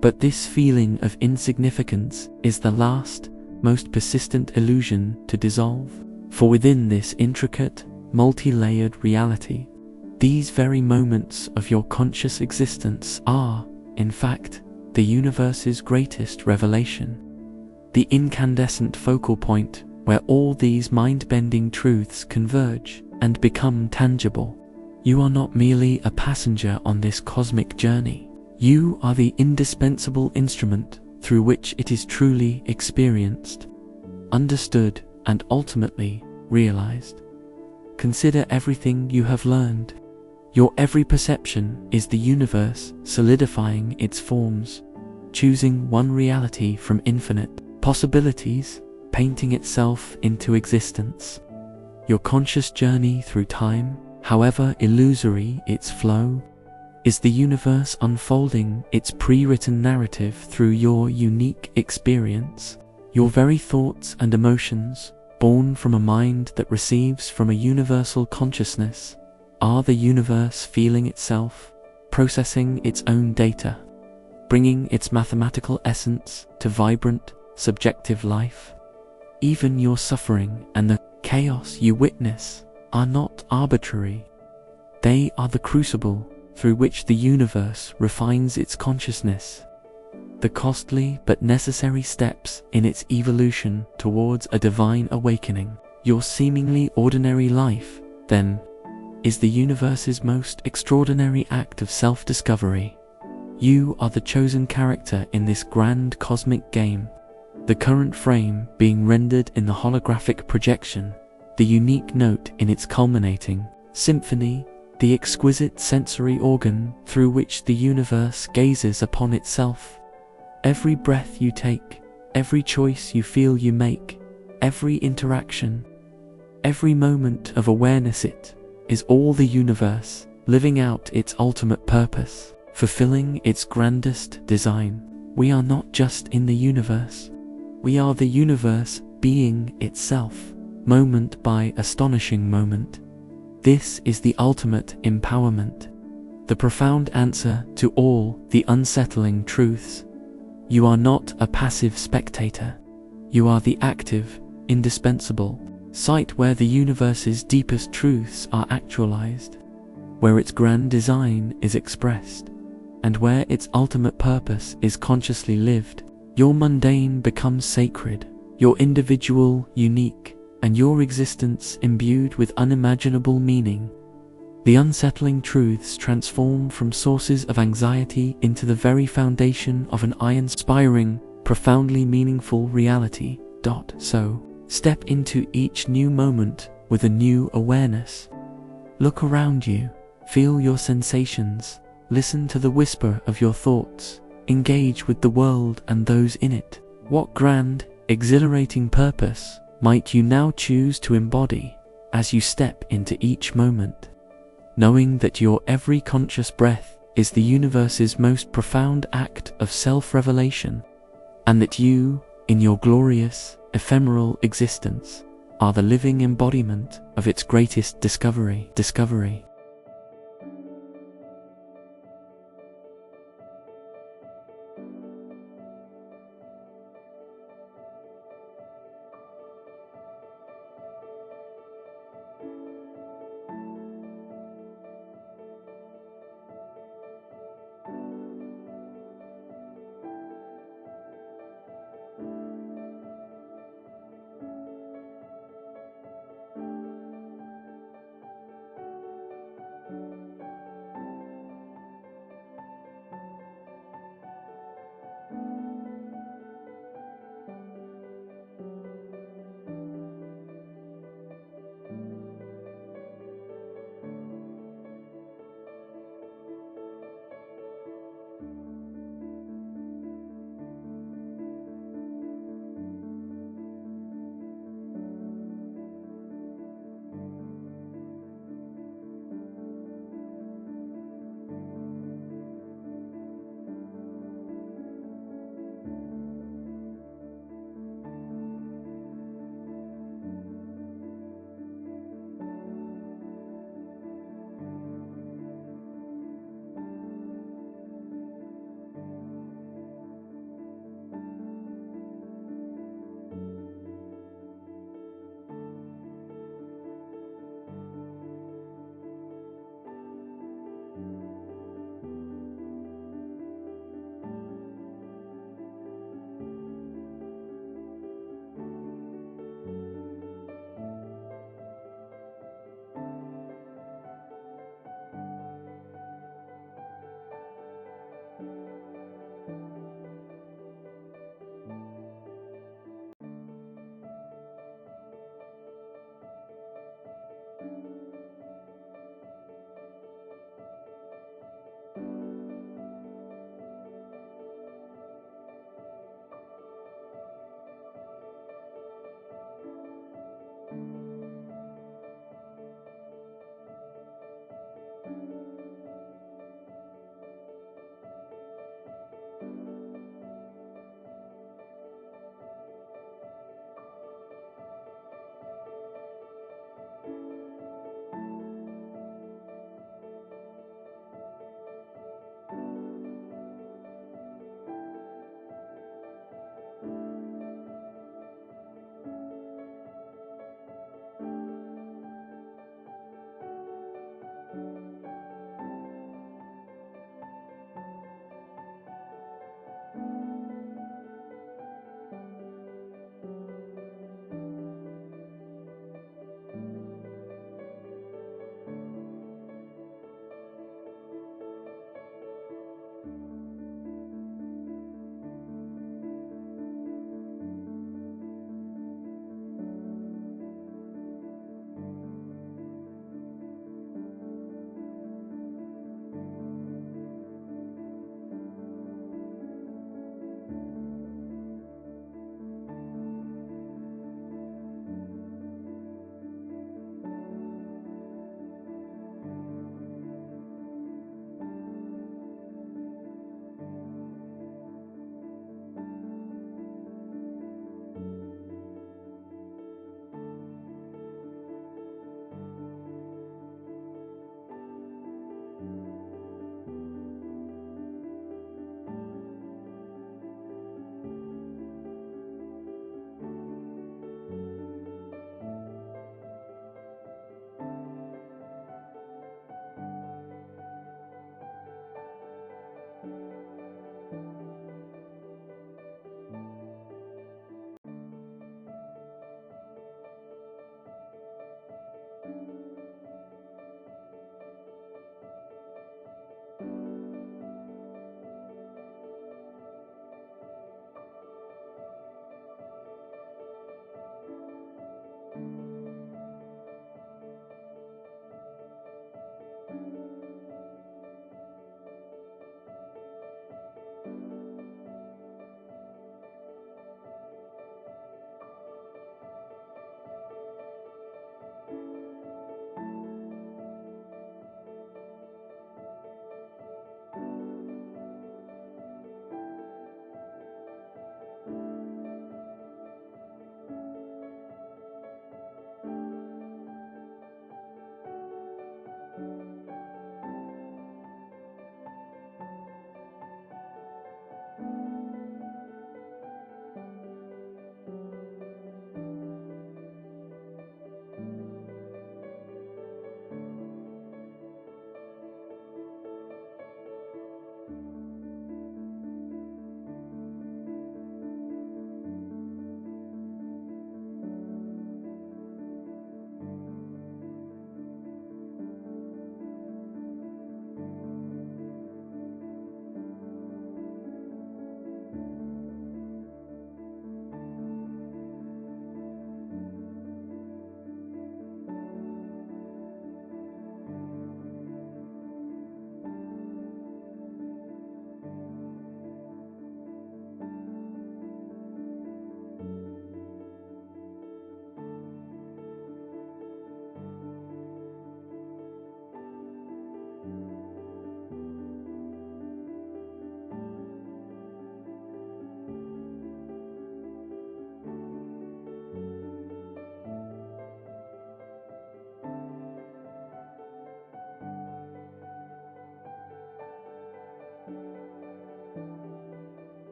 [SPEAKER 1] But this feeling of insignificance is the last, most persistent illusion to dissolve. For within this intricate, multi-layered reality, these very moments of your conscious existence are, in fact, the universe's greatest revelation, the incandescent focal point where all these mind-bending truths converge and become tangible. You are not merely a passenger on this cosmic journey. You are the indispensable instrument through which it is truly experienced, understood, and ultimately realized. Consider everything you have learned. Your every perception is the universe solidifying its forms, choosing one reality from infinite possibilities, painting itself into existence. Your conscious journey through time, however illusory its flow, is the universe unfolding its pre-written narrative through your unique experience. Your very thoughts and emotions, born from a mind that receives from a universal consciousness, are the universe feeling itself, processing its own data, bringing its mathematical essence to vibrant, subjective life. Even your suffering and the chaos you witness are not arbitrary. They are the crucible through which the universe refines its consciousness, the costly but necessary steps in its evolution towards a divine awakening. Your seemingly ordinary life, then, is the universe's most extraordinary act of self-discovery. You are the chosen character in this grand cosmic game, the current frame being rendered in the holographic projection, the unique note in its culminating symphony, the exquisite sensory organ through which the universe gazes upon itself. Every breath you take, every choice you feel you make, every interaction, every moment of awareness, it is all the universe living out its ultimate purpose, fulfilling its grandest design. We are not just in the universe. We are the universe being itself, moment by astonishing moment. This is the ultimate empowerment, the profound answer to all the unsettling truths. You are not a passive spectator. You are the active, indispensable site where the universe's deepest truths are actualized, where its grand design is expressed, and where its ultimate purpose is consciously lived. Your mundane becomes sacred, your individual unique, and your existence imbued with unimaginable meaning. The unsettling truths transform from sources of anxiety into the very foundation of an awe-inspiring, profoundly meaningful reality. So, step into each new moment with a new awareness. Look around you, feel your sensations, listen to the whisper of your thoughts, engage with the world and those in it. What grand, exhilarating purpose might you now choose to embody as you step into each moment, knowing that your every conscious breath is the universe's most profound act of self-revelation, and that you, in your glorious, ephemeral existence, are the living embodiment of its greatest discovery.